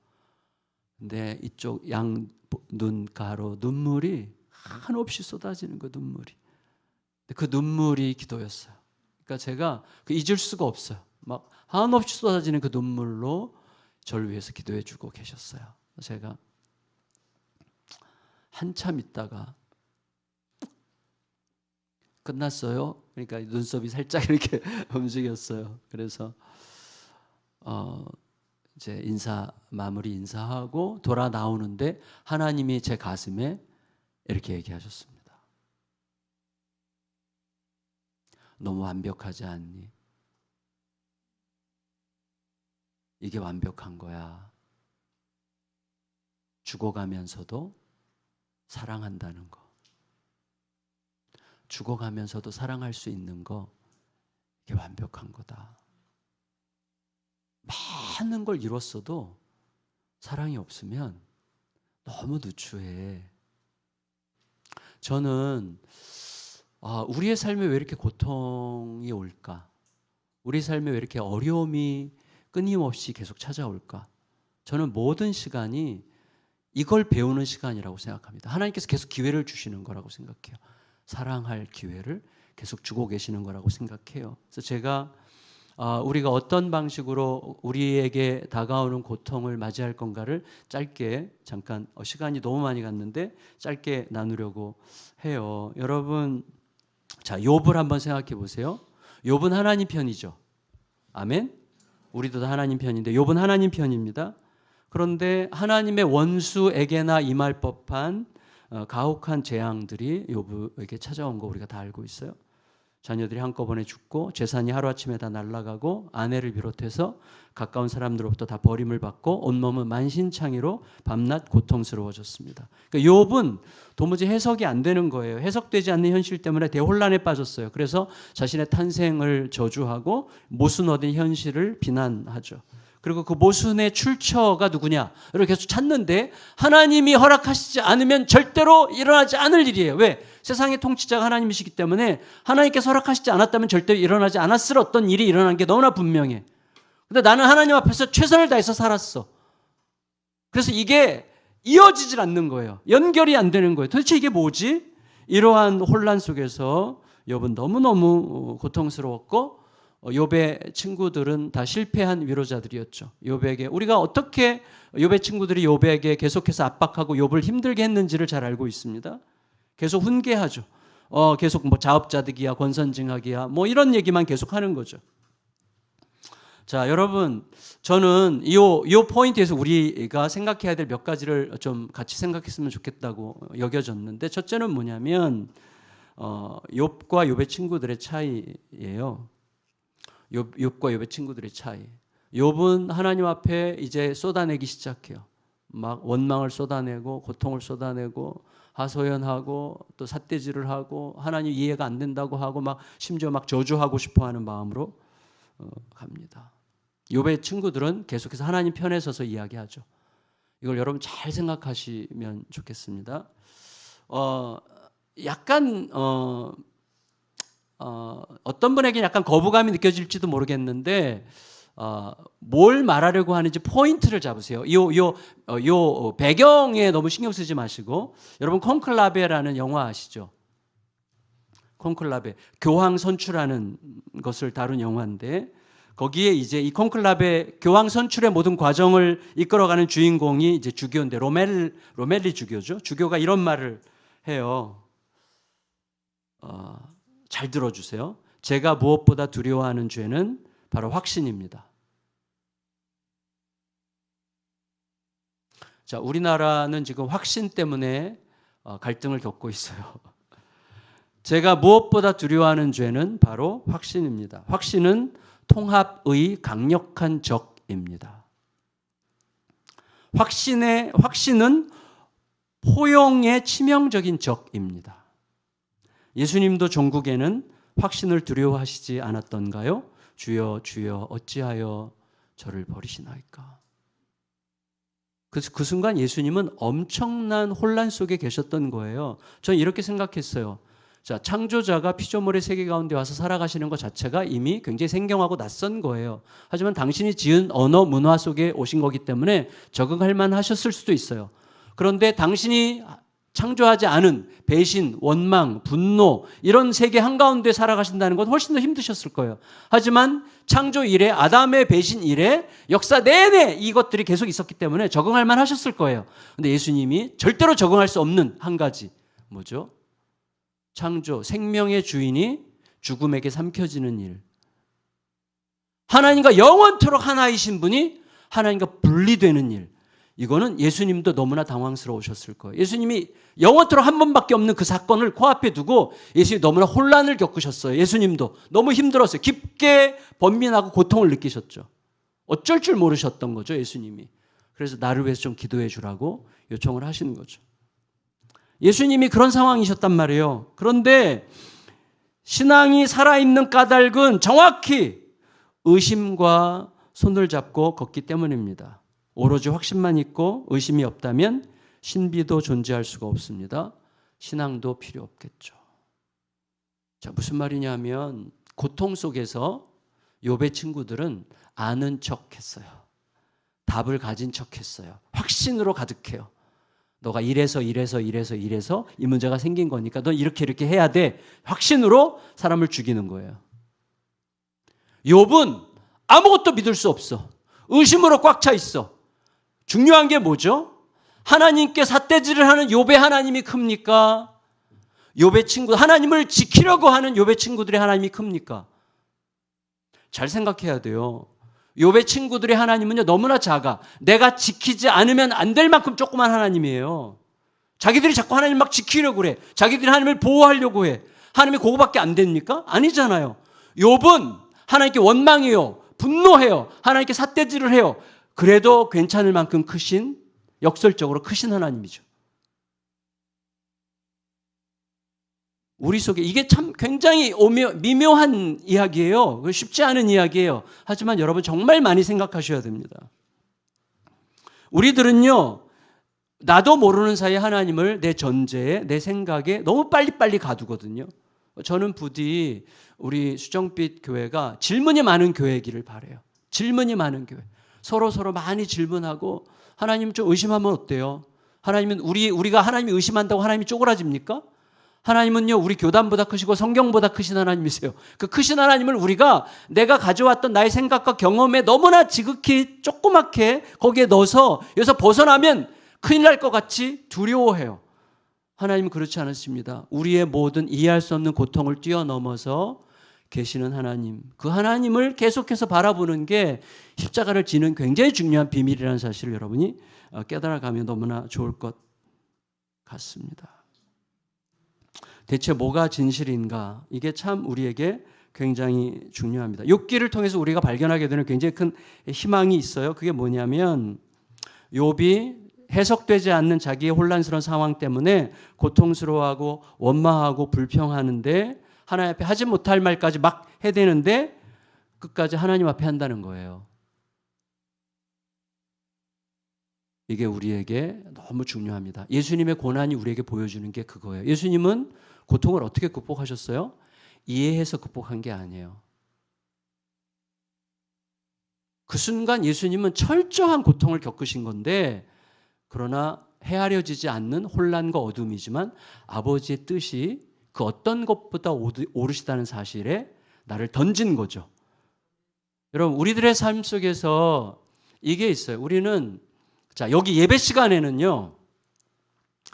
근데 이쪽 양 눈가로 눈물이 한없이 쏟아지는 거, 눈물이. 그 눈물이 기도였어요. 그러니까 제가 잊을 수가 없어요. 막 한없이 쏟아지는 그 눈물로 저를 위해서 기도해 주고 계셨어요. 제가 한참 있다가 끝났어요. 그러니까 눈썹이 살짝 이렇게 움직였어요. 그래서 이제 마무리 인사하고 돌아 나오는데 하나님이 제 가슴에 이렇게 얘기하셨습니다. 너무 완벽하지 않니? 이게 완벽한 거야. 죽어가면서도 사랑한다는 거. 죽어가면서도 사랑할 수 있는 거, 이게 완벽한 거다. 많은 걸 이뤘어도 사랑이 없으면 너무 누추해. 저는 우리의 삶에 왜 이렇게 고통이 올까? 우리 삶에 왜 이렇게 어려움이 끊임없이 계속 찾아올까? 저는 모든 시간이 이걸 배우는 시간이라고 생각합니다. 하나님께서 계속 기회를 주시는 거라고 생각해요. 사랑할 기회를 계속 주고 계시는 거라고 생각해요. 그래서 제가 우리가 어떤 방식으로 우리에게 다가오는 고통을 맞이할 건가를 짧게 잠깐, 시간이 너무 많이 갔는데 짧게 나누려고 해요. 여러분, 자, 욥을 한번 생각해 보세요. 욥은 하나님 편이죠. 아멘. 우리도 다 하나님 편인데 욥은 하나님 편입니다. 그런데 하나님의 원수에게나 임할 법한 가혹한 재앙들이 욥에게 찾아온 거 우리가 다 알고 있어요. 자녀들이 한꺼번에 죽고 재산이 하루아침에 다 날아가고 아내를 비롯해서 가까운 사람들로부터 다 버림을 받고 온몸은 만신창이로 밤낮 고통스러워졌습니다. 그러니까 욥은 도무지 해석이 안 되는 거예요. 해석되지 않는 현실 때문에 대혼란에 빠졌어요. 그래서 자신의 탄생을 저주하고 모순 얻은 현실을 비난하죠. 그리고 그 모순의 출처가 누구냐? 이렇게 계속 찾는데 하나님이 허락하시지 않으면 절대로 일어나지 않을 일이에요. 왜? 세상의 통치자가 하나님이시기 때문에 하나님께서 허락하시지 않았다면 절대로 일어나지 않았을 어떤 일이 일어난 게 너무나 분명해. 근데 나는 하나님 앞에서 최선을 다해서 살았어. 그래서 이게 이어지질 않는 거예요. 연결이 안 되는 거예요. 도대체 이게 뭐지? 이러한 혼란 속에서 욥은 너무너무 고통스러웠고 욥의 친구들은 다 실패한 위로자들이었죠. 욥에게 우리가 어떻게 욥의 친구들이 욥에게 계속해서 압박하고 욥을 힘들게 했는지를 잘 알고 있습니다. 계속 훈계하죠. 계속 뭐 자업자득이야, 권선징악이야, 뭐 이런 얘기만 계속 하는 거죠. 자, 여러분, 저는 요 포인트에서 우리가 생각해야 될 몇 가지를 좀 같이 생각했으면 좋겠다고 여겨졌는데, 첫째는 뭐냐면 욥과 욥의 친구들의 차이예요. 욥과 욥의 친구들의 차이. 욥은 하나님 앞에 이제 쏟아내기 시작해요. 막 원망을 쏟아내고 고통을 쏟아내고 하소연하고 또 삿대질을 하고 하나님 이해가 안 된다고 하고 막 심지어 막 저주하고 싶어하는 마음으로 갑니다. 욥의 친구들은 계속해서 하나님 편에 서서 이야기하죠. 이걸 여러분 잘 생각하시면 좋겠습니다. 약간 어떤 분에게는 약간 거부감이 느껴질지도 모르겠는데 뭘 말하려고 하는지 포인트를 잡으세요. 요 배경에 너무 신경 쓰지 마시고, 여러분 콘클라베라는 영화 아시죠? 콘클라베, 교황 선출하는 것을 다룬 영화인데, 거기에 이제 이 콘클라베 교황 선출의 모든 과정을 이끌어가는 주인공이 이제 주교인데 로멜리 주교죠. 주교가 이런 말을 해요. 잘 들어주세요. 제가 무엇보다 두려워하는 죄는 바로 확신입니다. 자, 우리나라는 지금 확신 때문에 갈등을 겪고 있어요. 제가 무엇보다 두려워하는 죄는 바로 확신입니다. 확신은 통합의 강력한 적입니다. 확신은 포용의 치명적인 적입니다. 예수님도 종국에는 확신을 두려워하시지 않았던가요? 주여 주여 어찌하여 저를 버리시나이까. 그 순간 예수님은 엄청난 혼란 속에 계셨던 거예요. 저는 이렇게 생각했어요. 자, 창조자가 피조물의 세계 가운데 와서 살아가시는 것 자체가 이미 굉장히 생경하고 낯선 거예요. 하지만 당신이 지은 언어, 문화 속에 오신 거기 때문에 적응할 만하셨을 수도 있어요. 그런데 당신이 창조하지 않은 배신, 원망, 분노 이런 세계 한가운데 살아가신다는 건 훨씬 더 힘드셨을 거예요. 하지만 창조 이래, 아담의 배신 이래 역사 내내 이것들이 계속 있었기 때문에 적응할 만하셨을 거예요. 그런데 예수님이 절대로 적응할 수 없는 한 가지, 뭐죠? 창조, 생명의 주인이 죽음에게 삼켜지는 일. 하나님과 영원토록 하나이신 분이 하나님과 분리되는 일. 이거는 예수님도 너무나 당황스러우셨을 거예요. 예수님이 영원토록 한 번밖에 없는 그 사건을 코앞에 두고 예수님이 너무나 혼란을 겪으셨어요. 예수님도 너무 힘들었어요. 깊게 번민하고 고통을 느끼셨죠. 어쩔 줄 모르셨던 거죠, 예수님이. 그래서 나를 위해서 좀 기도해 주라고 요청을 하시는 거죠. 예수님이 그런 상황이셨단 말이에요. 그런데 신앙이 살아있는 까닭은 정확히 의심과 손을 잡고 걷기 때문입니다. 오로지 확신만 있고 의심이 없다면 신비도 존재할 수가 없습니다. 신앙도 필요 없겠죠. 자, 무슨 말이냐면 고통 속에서 욥의 친구들은 아는 척했어요. 답을 가진 척했어요. 확신으로 가득해요. 너가 이래서 이 문제가 생긴 거니까 넌 이렇게 해야 돼. 확신으로 사람을 죽이는 거예요. 욥은 아무것도 믿을 수 없어. 의심으로 꽉 차 있어. 중요한 게 뭐죠? 하나님께 삿대질을 하는 욥의 하나님이 큽니까? 욥의 친구, 하나님을 지키려고 하는 욥의 친구들의 하나님이 큽니까? 잘 생각해야 돼요. 욥의 친구들의 하나님은요, 너무나 작아. 내가 지키지 않으면 안 될 만큼 조그만 하나님이에요. 자기들이 자꾸 하나님 막 지키려고 그래. 자기들이 하나님을 보호하려고 해. 하나님이 그거밖에 안 됩니까? 아니잖아요. 욥은 하나님께 원망해요. 분노해요. 하나님께 삿대질을 해요. 그래도 괜찮을 만큼 크신, 역설적으로 크신 하나님이죠. 우리 속에 이게 참 굉장히 미묘한 이야기예요. 쉽지 않은 이야기예요. 하지만 여러분 정말 많이 생각하셔야 됩니다. 우리들은요, 나도 모르는 사이에 하나님을 내 전제에, 내 생각에 너무 빨리빨리 가두거든요. 저는 부디 우리 수정빛 교회가 질문이 많은 교회이기를 바라요. 질문이 많은 교회. 서로 많이 질문하고, 하나님 좀 의심하면 어때요? 하나님은 우리가 하나님이 의심한다고 하나님이 쪼그라집니까? 하나님은요, 우리 교단보다 크시고 성경보다 크신 하나님이세요. 그 크신 하나님을 우리가 내가 가져왔던 나의 생각과 경험에 너무나 지극히 조그맣게 거기에 넣어서 여기서 벗어나면 큰일 날 것 같이 두려워해요. 하나님은 그렇지 않으십니다. 우리의 모든 이해할 수 없는 고통을 뛰어넘어서 계시는 하나님, 그 하나님을 계속해서 바라보는 게 십자가를 지는 굉장히 중요한 비밀이라는 사실을 여러분이 깨달아가면 너무나 좋을 것 같습니다. 대체 뭐가 진실인가? 이게 참 우리에게 굉장히 중요합니다. 욥기를 통해서 우리가 발견하게 되는 굉장히 큰 희망이 있어요. 그게 뭐냐면 욥이 해석되지 않는 자기의 혼란스러운 상황 때문에 고통스러워하고 원망하고 불평하는데 하나님 앞에 하지 못할 말까지 막 해대는데 끝까지 하나님 앞에 한다는 거예요. 이게 우리에게 너무 중요합니다. 예수님의 고난이 우리에게 보여주는 게 그거예요. 예수님은 고통을 어떻게 극복하셨어요? 이해해서 극복한 게 아니에요. 그 순간 예수님은 철저한 고통을 겪으신 건데, 그러나 헤아려지지 않는 혼란과 어둠이지만 아버지의 뜻이 그 어떤 것보다 오르시다는 사실에 나를 던진 거죠. 여러분, 우리들의 삶 속에서 이게 있어요. 우리는 여기 예배 시간에는요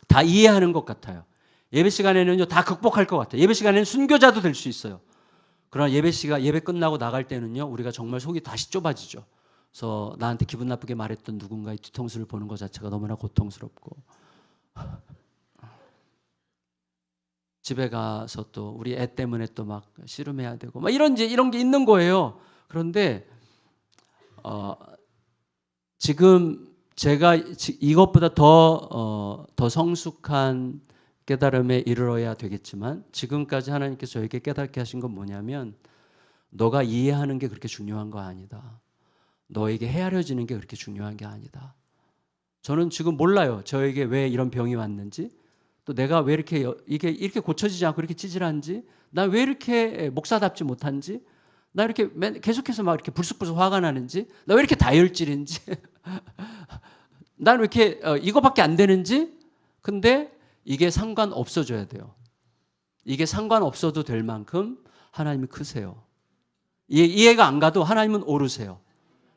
다 이해하는 것 같아요. 예배 시간에는요 다 극복할 것 같아요. 예배 시간에는 순교자도 될 수 있어요. 그러나 예배 끝나고 나갈 때는요 우리가 정말 속이 다시 좁아지죠. 그래서 나한테 기분 나쁘게 말했던 누군가의 뒤통수를 보는 것 자체가 너무나 고통스럽고, 집에 가서 또 우리 애 때문에 또 막 씨름해야 되고 막 이런 게 있는 거예요. 그런데 지금 제가 이것보다 더 성숙한 깨달음에 이르러야 되겠지만, 지금까지 하나님께서 저에게 깨닫게 하신 건 뭐냐면, 너가 이해하는 게 그렇게 중요한 거 아니다. 너에게 헤아려지는 게 그렇게 중요한 게 아니다. 저는 지금 몰라요. 저에게 왜 이런 병이 왔는지, 또 내가 왜 이렇게 고쳐지지 않고 이렇게 찌질한지, 나 왜 이렇게 목사답지 못한지, 나 이렇게 계속해서 막 이렇게 불쑥불쑥 화가 나는지, 나 왜 이렇게 다혈질인지, 난 왜 이렇게 이거밖에 안 되는지. 근데 이게 상관없어져야 돼요. 이게 상관없어도 될 만큼 하나님이 크세요. 이해가 안 가도 하나님은 오르세요.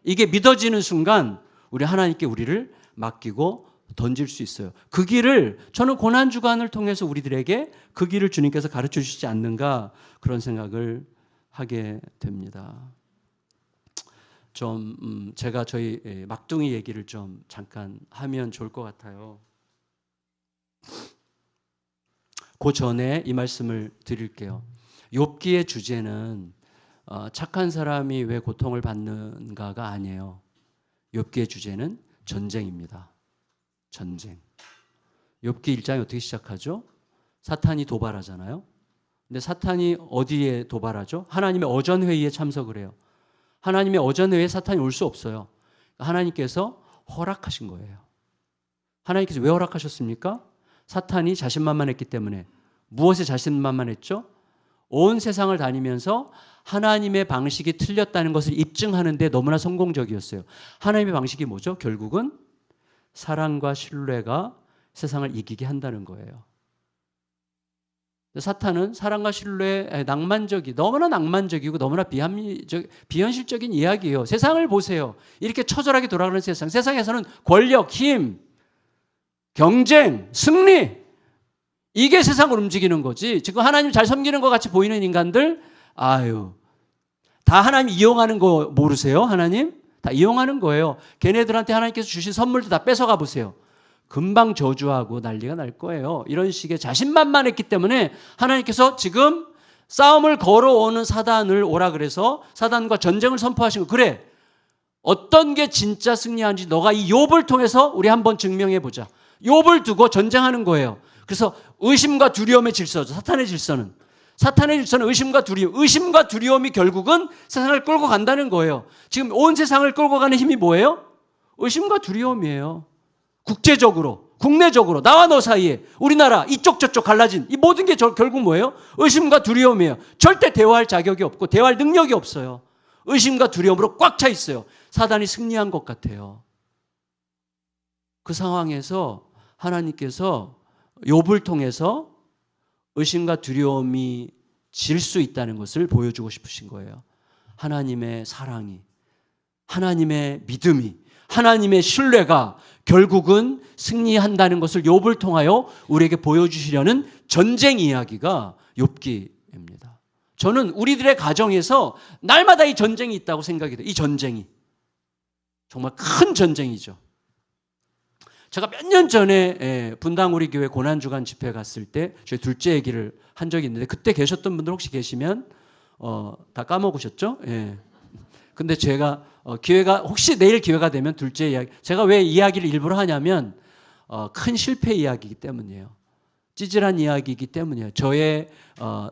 이게 믿어지는 순간 우리 하나님께 우리를 맡기고 던질 수 있어요. 그 길을, 저는 고난주간을 통해서 우리들에게 그 길을 주님께서 가르쳐 주시지 않는가, 그런 생각을 하게 됩니다. 제가 저희 막둥이 얘기를 좀 잠깐 하면 좋을 것 같아요. 그 전에 이 말씀을 드릴게요. 욥기의 주제는 착한 사람이 왜 고통을 받는가가 아니에요. 욥기의 주제는 전쟁입니다. 전쟁. 욥기 1장이 어떻게 시작하죠? 사탄이 도발하잖아요. 근데 사탄이 어디에 도발하죠? 하나님의 어전회의에 참석을 해요. 하나님의 어전회의에 사탄이 올 수 없어요. 하나님께서 허락하신 거예요. 하나님께서 왜 허락하셨습니까? 사탄이 자신만만했기 때문에. 무엇에 자신만만했죠? 온 세상을 다니면서 하나님의 방식이 틀렸다는 것을 입증하는 데 너무나 성공적이었어요. 하나님의 방식이 뭐죠? 결국은 사랑과 신뢰가 세상을 이기게 한다는 거예요. 사탄은 사랑과 신뢰에 너무나 낭만적이고 너무나 비현실적인 이야기예요. 세상을 보세요. 이렇게 처절하게 돌아가는 세상. 세상에서는 권력, 힘, 경쟁, 승리, 이게 세상을 움직이는 거지. 지금 하나님 잘 섬기는 것 같이 보이는 인간들, 다 하나님 이용하는 거 모르세요? 하나님? 다 이용하는 거예요. 걔네들한테 하나님께서 주신 선물도 다 뺏어가 보세요. 금방 저주하고 난리가 날 거예요. 이런 식의 자신만만했기 때문에 하나님께서 지금 싸움을 걸어오는 사단을 오라 그래서 사단과 전쟁을 선포하신 거. 그래, 어떤 게 진짜 승리하는지 너가 이 욥을 통해서 우리 한번 증명해 보자. 욥을 두고 전쟁하는 거예요. 그래서 의심과 두려움의 질서죠. 사탄의 질서는 의심과 두려움. 의심과 두려움이 결국은 세상을 끌고 간다는 거예요. 지금 온 세상을 끌고 가는 힘이 뭐예요? 의심과 두려움이에요. 국제적으로, 국내적으로, 나와 너 사이에, 우리나라 이쪽 저쪽 갈라진 이 모든 게 결국 뭐예요? 의심과 두려움이에요. 절대 대화할 자격이 없고 대화할 능력이 없어요. 의심과 두려움으로 꽉 차 있어요. 사단이 승리한 것 같아요. 그 상황에서 하나님께서 욥을 통해서 의심과 두려움이 질 수 있다는 것을 보여주고 싶으신 거예요. 하나님의 사랑이, 하나님의 믿음이, 하나님의 신뢰가 결국은 승리한다는 것을 욥을 통하여 우리에게 보여주시려는 전쟁 이야기가 욥기입니다. 저는 우리들의 가정에서 날마다 이 전쟁이 있다고 생각이 돼요. 이 전쟁이. 정말 큰 전쟁이죠. 제가 몇 년 전에 분당 우리 교회 고난주간 집회 갔을 때 저희 둘째 얘기를 한 적이 있는데 그때 계셨던 분들 혹시 계시면 다 까먹으셨죠? 예. 근데 제가 기회가 혹시 내일 기회가 되면 둘째 이야기 제가 왜 이야기를 일부러 하냐면 큰 실패 이야기이기 때문이에요. 찌질한 이야기이기 때문이에요. 저의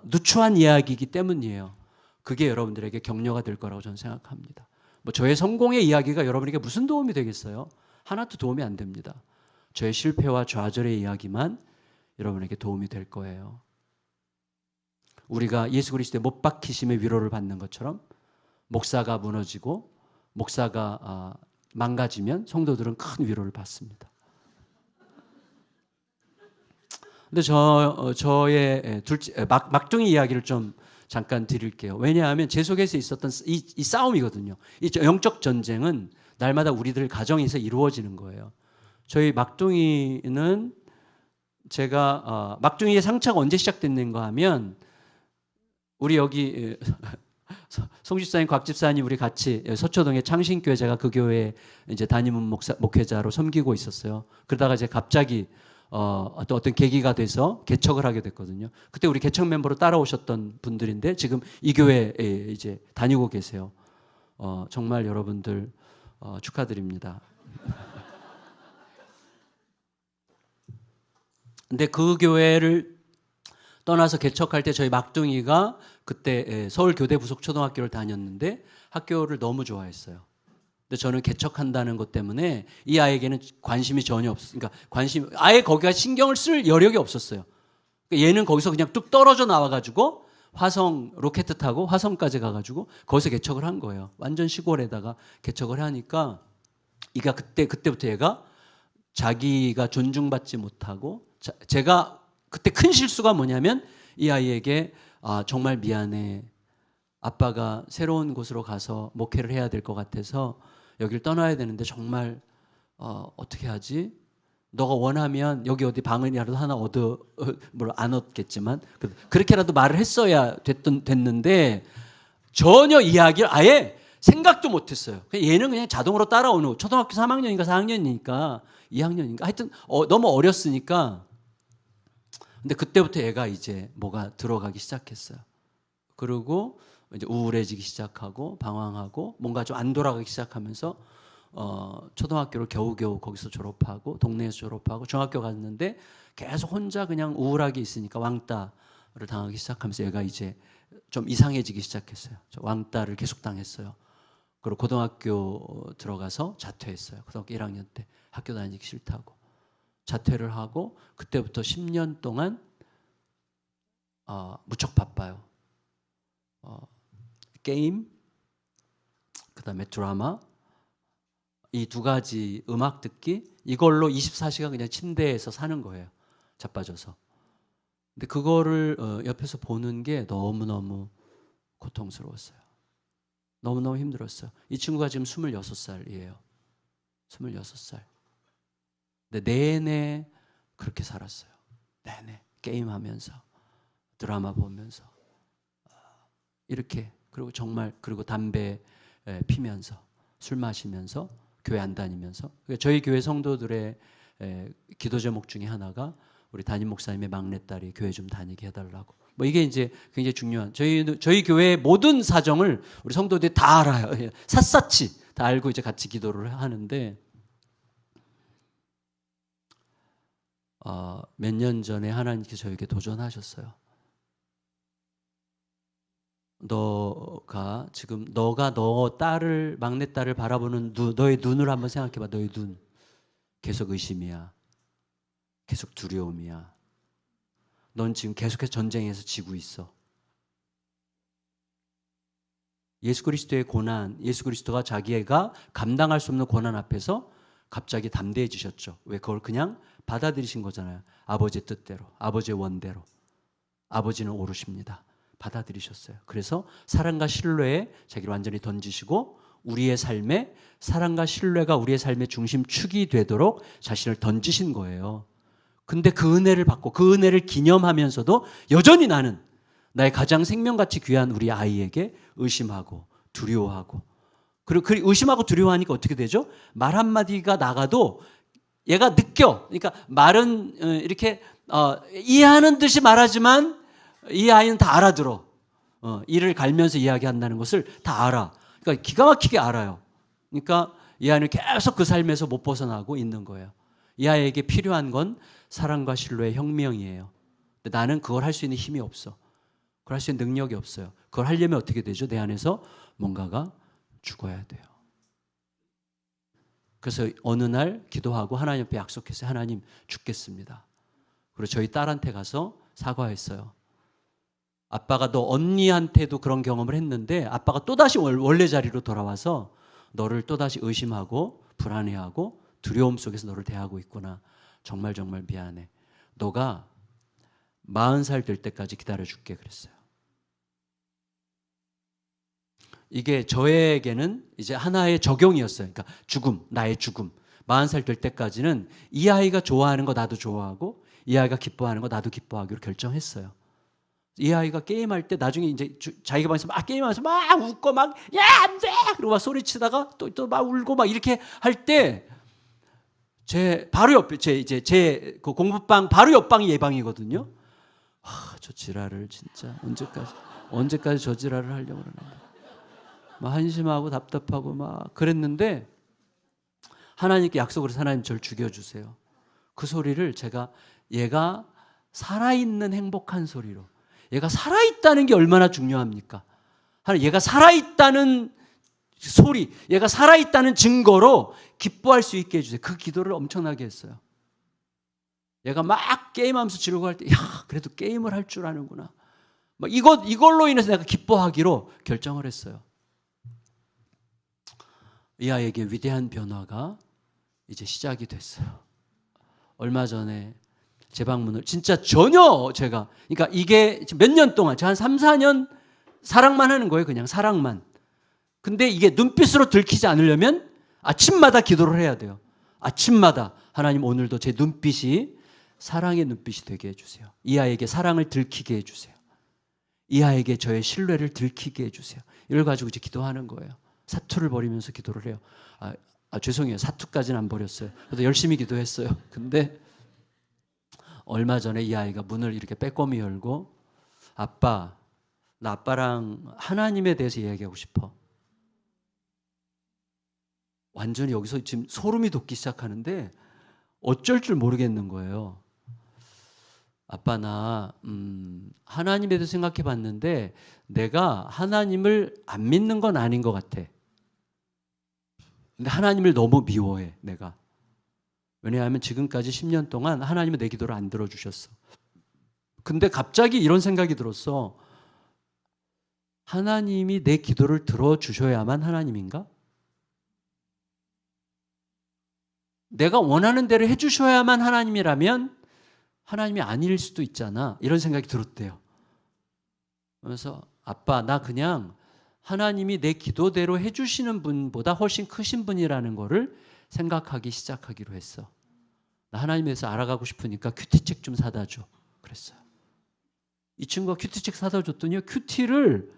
누추한 이야기이기 때문이에요. 그게 여러분들에게 격려가 될 거라고 저는 생각합니다. 뭐 저의 성공의 이야기가 여러분에게 무슨 도움이 되겠어요? 하나도 도움이 안 됩니다. 저의 실패와 좌절의 이야기만 여러분에게 도움이 될 거예요. 우리가 예수 그리스도의 못 박히심의 위로를 받는 것처럼 목사가 무너지고 목사가 망가지면 성도들은 큰 위로를 받습니다. 근데 저의 막둥이 이야기를 좀 잠깐 드릴게요. 왜냐하면 제 속에서 있었던 이 싸움이거든요. 이 영적 전쟁은 날마다 우리들 가정에서 이루어지는 거예요. 저희 막둥이는 제가 막둥이의 상처가 언제 시작됐는가 하면 우리 여기 송 집사님, 곽 집사님 우리 같이 서초동의 창신교회 제가 그 교회에 이제 담임 목회자로 섬기고 있었어요. 그러다가 이제 갑자기 어떤 계기가 돼서 개척을 하게 됐거든요. 그때 우리 개척 멤버로 따라오셨던 분들인데 지금 이 교회에 이제 다니고 계세요. 정말 여러분들 축하드립니다. 근데 그 교회를 떠나서 개척할 때 저희 막둥이가 그때 서울 교대 부속 초등학교를 다녔는데 학교를 너무 좋아했어요. 근데 저는 개척한다는 것 때문에 이 아이에게는 관심이 전혀 없었어요. 그러니까 아예 거기가 신경을 쓸 여력이 없었어요. 그러니까 얘는 거기서 그냥 뚝 떨어져 나와가지고 화성 로켓 타고 화성까지 가가지고 거기서 개척을 한 거예요. 완전 시골에다가 개척을 하니까 이가 그때부터 얘가 자기가 존중받지 못하고 제가 그때 큰 실수가 뭐냐면 이 아이에게 정말 미안해. 아빠가 새로운 곳으로 가서 목회를 해야 될 것 같아서 여길 떠나야 되는데 정말 어떻게 하지? 너가 원하면 여기 어디 방을이라도 하나 물론 안 얻겠지만 그렇게라도 말을 했어야 됐는데 전혀 이야기를 아예 생각도 못했어요. 얘는 그냥 자동으로 따라오는 초등학교 3학년인가 4학년이니까 2학년인가 하여튼 너무 어렸으니까 근데 그때부터 얘가 이제 뭐가 들어가기 시작했어요. 그리고 이제 우울해지기 시작하고 방황하고 뭔가 좀 안 돌아가기 시작하면서 초등학교를 겨우겨우 거기서 졸업하고 동네에서 졸업하고 중학교 갔는데 계속 혼자 그냥 우울하게 있으니까 왕따를 당하기 시작하면서 얘가 이제 좀 이상해지기 시작했어요. 왕따를 계속 당했어요. 그리고 고등학교 들어가서 자퇴했어요. 고등학교 1학년 때 학교 다니기 싫다고 자퇴를 하고 그때부터 10년 동안 무척 바빠요. 게임, 그다음에 드라마 이 두 가지 음악 듣기 이걸로 24시간 그냥 침대에서 사는 거예요. 자빠져서. 근데 그거를 옆에서 보는 게 너무너무 고통스러웠어요. 너무너무 힘들었어요. 이 친구가 지금 26살이에요. 26살. 근데 내내 그렇게 살았어요. 내내 게임하면서 드라마 보면서 이렇게 그리고 담배 피면서 술 마시면서 교회 안 다니면서 저희 교회 성도들의 기도 제목 중에 하나가 우리 담임 목사님의 막내딸이 교회 좀 다니게 해달라고. 뭐 이게 이제 굉장히 중요한 저희 교회의 모든 사정을 우리 성도들이 다 알아요. 샅샅이 다 알고 이제 같이 기도를 하는데 몇 년 전에 하나님께서 저에게 도전하셨어요. 너가 너 딸을 막내딸을 바라보는 너의 눈을 한번 생각해봐. 너의 눈 계속 의심이야. 계속 두려움이야. 넌 지금 계속해서 전쟁에서 지고 있어. 예수 그리스도의 고난, 예수 그리스도가 자기가 감당할 수 없는 고난 앞에서 갑자기 담대해지셨죠. 왜 그걸 그냥 받아들이신 거잖아요. 아버지의 뜻대로, 아버지의 원대로. 아버지는 오르십니다. 받아들이셨어요. 그래서 사랑과 신뢰에 자기를 완전히 던지시고 우리의 삶에 사랑과 신뢰가 우리의 삶의 중심축이 되도록 자신을 던지신 거예요. 근데 그 은혜를 받고 그 은혜를 기념하면서도 여전히 나는 나의 가장 생명같이 귀한 우리 아이에게 의심하고 두려워하고, 그리고 그 의심하고 두려워하니까 어떻게 되죠? 말 한마디가 나가도 얘가 느껴. 그러니까 말은 이렇게 이해하는 듯이 말하지만 이 아이는 다 알아들어. 이를 갈면서 이야기한다는 것을 다 알아. 그러니까 기가 막히게 알아요. 그러니까 이 아이는 계속 그 삶에서 못 벗어나고 있는 거예요. 이 아이에게 필요한 건 사랑과 신뢰의 혁명이에요. 근데 나는 그걸 할 수 있는 힘이 없어. 그걸 할 수 있는 능력이 없어요. 그걸 하려면 어떻게 되죠? 내 안에서 뭔가가 죽어야 돼요. 그래서 어느 날 기도하고 하나님 앞에 약속했어요. 하나님, 죽겠습니다. 그리고 저희 딸한테 가서 사과했어요. 아빠가 너 언니한테도 그런 경험을 했는데 아빠가 또다시 원래 자리로 돌아와서 너를 또다시 의심하고 불안해하고 두려움 속에서 너를 대하고 있구나. 정말 정말 미안해. 너가 40살 될 때까지 기다려줄게 그랬어요. 이게 저에게는 이제 하나의 적용이었어요. 그러니까 죽음, 나의 죽음. 40살 될 때까지는 이 아이가 좋아하는 거 나도 좋아하고 이 아이가 기뻐하는 거 나도 기뻐하기로 결정했어요. 이 아이가 게임할 때 나중에 이제 자기가 방에서 막 게임하면서 막 웃고 막 야, 안 돼! 그리고 막 소리치다가 또 막 울고 막 이렇게 할 때 제 바로 옆에 제 그 공부방 바로 옆방이 얘 방이거든요. 저 지랄을 진짜 언제까지 저 지랄을 하려고 그러나. 막 한심하고 답답하고 막 그랬는데 하나님께 약속을 해서 하나님 저를 죽여주세요. 그 소리를 제가 얘가 살아있는 행복한 소리로, 얘가 살아있다는 게 얼마나 중요합니까? 얘가 살아있다는 소리, 얘가 살아있다는 증거로 기뻐할 수 있게 해주세요. 그 기도를 엄청나게 했어요. 얘가 막 게임하면서 지르고 할 때, 야, 그래도 게임을 할 줄 아는구나. 막 이걸로 인해서 내가 기뻐하기로 결정을 했어요. 이 아이에게 위대한 변화가 이제 시작이 됐어요. 얼마 전에 제 방문을 진짜 전혀 제가, 그러니까 이게 몇 년 동안 제가 한 3, 4년 사랑만 하는 거예요. 그냥 사랑만. 근데 이게 눈빛으로 들키지 않으려면 아침마다 기도를 해야 돼요. 아침마다 하나님 오늘도 제 눈빛이 사랑의 눈빛이 되게 해주세요. 이 아이에게 사랑을 들키게 해주세요. 이 아이에게 저의 신뢰를 들키게 해주세요. 이걸 가지고 이제 기도하는 거예요. 사투를 벌이면서 기도를 해요. 죄송해요. 사투까지는 안 벌였어요. 그래도 열심히 기도했어요. 근데 얼마 전에 이 아이가 문을 이렇게 빼꼼히 열고 아빠, 나 아빠랑 하나님에 대해서 이야기하고 싶어. 완전히 여기서 지금 소름이 돋기 시작하는데 어쩔 줄 모르겠는 거예요. 아빠 나 하나님에 대해서 생각해 봤는데 내가 하나님을 안 믿는 건 아닌 것 같아. 근데 하나님을 너무 미워해 내가. 왜냐하면 지금까지 10년 동안 하나님은 내 기도를 안 들어주셨어. 근데 갑자기 이런 생각이 들었어. 하나님이 내 기도를 들어주셔야만 하나님인가? 내가 원하는 대로 해주셔야만 하나님이라면 하나님이 아닐 수도 있잖아. 이런 생각이 들었대요. 그래서 아빠 나 그냥 하나님이 내 기도대로 해주시는 분보다 훨씬 크신 분이라는 거를 생각하기 시작하기로 했어. 나 하나님에 대해서 알아가고 싶으니까 큐티책 좀 사다 줘. 그랬어요. 이 친구가 큐티책 사다 줬더니 큐티를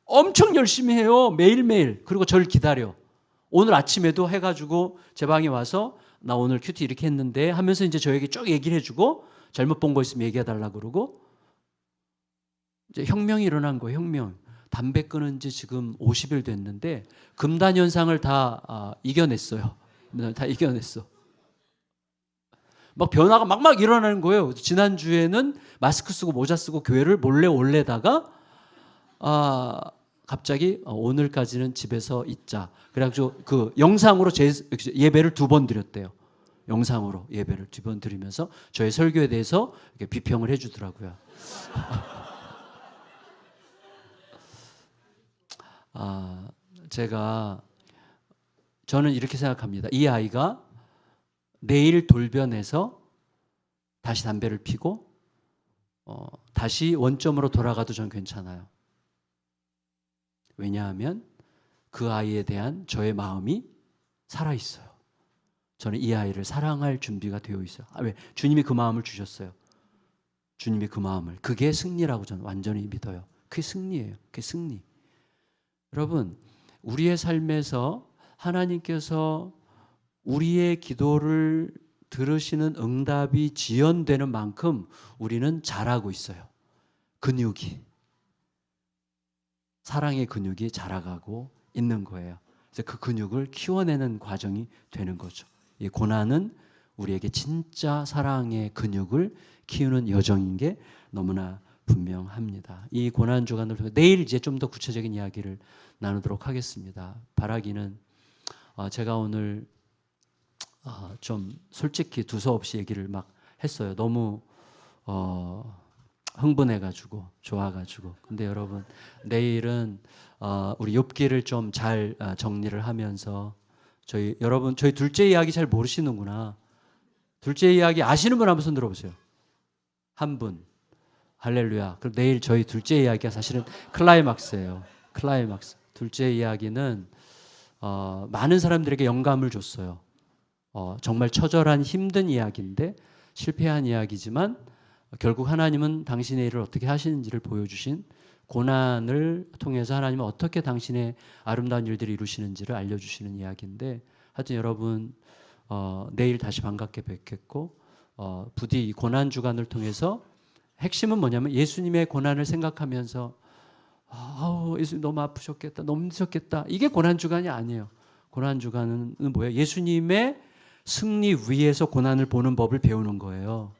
엄청 열심히 해요. 매일매일. 그리고 저를 기다려. 오늘 아침에도 해가지고 제 방에 와서 나 오늘 큐티 이렇게 했는데 하면서 이제 저에게 쭉 얘기를 해주고 잘못 본 거 있으면 얘기해달라고 그러고 이제 혁명이 일어난 거예요. 혁명. 담배 끊은 지 지금 50일 됐는데 금단 현상을 다 이겨냈어요. 다 이겨냈어. 막 변화가 막 일어나는 거예요. 지난주에는 마스크 쓰고 모자 쓰고 교회를 몰래 올래다가 갑자기 오늘까지는 집에서 있자. 그래가지고 그 영상으로 예배를 2번 드렸대요. 영상으로 예배를 2번 드리면서 저의 설교에 대해서 이렇게 비평을 해주더라고요. 저는 이렇게 생각합니다. 이 아이가 내일 돌변해서 다시 담배를 피고 다시 원점으로 돌아가도 전 괜찮아요. 왜냐하면 그 아이에 대한 저의 마음이 살아있어요. 저는 이 아이를 사랑할 준비가 되어 있어요. 왜? 주님이 그 마음을 주셨어요. 주님이 그 마음을. 그게 승리라고 저는 완전히 믿어요. 그게 승리예요. 그게 승리. 여러분, 우리의 삶에서 하나님께서 우리의 기도를 들으시는 응답이 지연되는 만큼 우리는 잘하고 있어요. 근육이. 사랑의 근육이 자라가고 있는 거예요. 그래서 그 근육을 키워내는 과정이 되는 거죠. 이 고난은 우리에게 진짜 사랑의 근육을 키우는 여정인 게 너무나 분명합니다. 이 고난 주간을 통해 내일 이제 좀 더 구체적인 이야기를 나누도록 하겠습니다. 바라기는 제가 오늘 좀 솔직히 두서없이 얘기를 막 했어요. 너무 흥분해가지고 좋아가지고. 근데 여러분 내일은 우리 욥기를 좀 잘 정리를 하면서 여러분 저희 둘째 이야기 잘 모르시는구나. 둘째 이야기 아시는 분 한번 손 들어보세요. 한 분. 할렐루야. 그럼 내일 저희 둘째 이야기가 사실은 클라이막스예요. 클라이막스. 둘째 이야기는 많은 사람들에게 영감을 줬어요. 정말 처절한 힘든 이야기인데 실패한 이야기지만 결국 하나님은 당신의 일을 어떻게 하시는지를 보여주신, 고난을 통해서 하나님은 어떻게 당신의 아름다운 일들을 이루시는지를 알려주시는 이야기인데, 하여튼 여러분 내일 다시 반갑게 뵙겠고 부디 이 고난 주간을 통해서 핵심은 뭐냐면 예수님의 고난을 생각하면서 예수님 너무 아프셨겠다, 너무 힘드셨겠다, 이게 고난 주간이 아니에요. 고난 주간은 뭐예요? 예수님의 승리 위에서 고난을 보는 법을 배우는 거예요.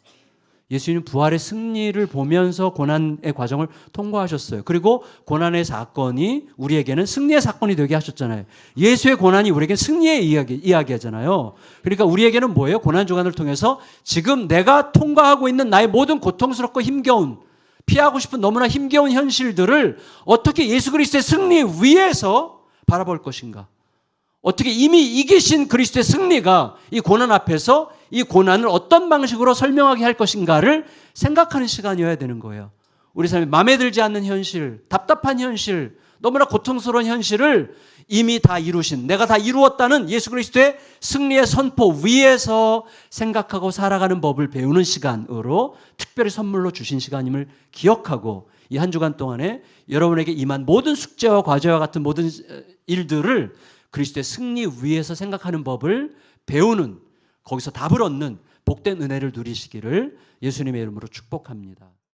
예수님은 부활의 승리를 보면서 고난의 과정을 통과하셨어요. 그리고 고난의 사건이 우리에게는 승리의 사건이 되게 하셨잖아요. 예수의 고난이 우리에게 승리의 이야기하잖아요. 그러니까 우리에게는 뭐예요? 고난 주간을 통해서 지금 내가 통과하고 있는 나의 모든 고통스럽고 힘겨운, 피하고 싶은 너무나 힘겨운 현실들을 어떻게 예수 그리스도의 승리 위에서 바라볼 것인가? 어떻게 이미 이기신 그리스도의 승리가 이 고난 앞에서 이 고난을 어떤 방식으로 설명하게 할 것인가를 생각하는 시간이어야 되는 거예요. 우리 삶에 마음에 들지 않는 현실, 답답한 현실, 너무나 고통스러운 현실을 이미 다 이루신, 내가 다 이루었다는 예수 그리스도의 승리의 선포 위에서 생각하고 살아가는 법을 배우는 시간으로 특별히 선물로 주신 시간임을 기억하고, 이 한 주간 동안에 여러분에게 임한 모든 숙제와 과제와 같은 모든 일들을 그리스도의 승리 위에서 생각하는 법을 배우는, 거기서 답을 얻는 복된 은혜를 누리시기를 예수님의 이름으로 축복합니다.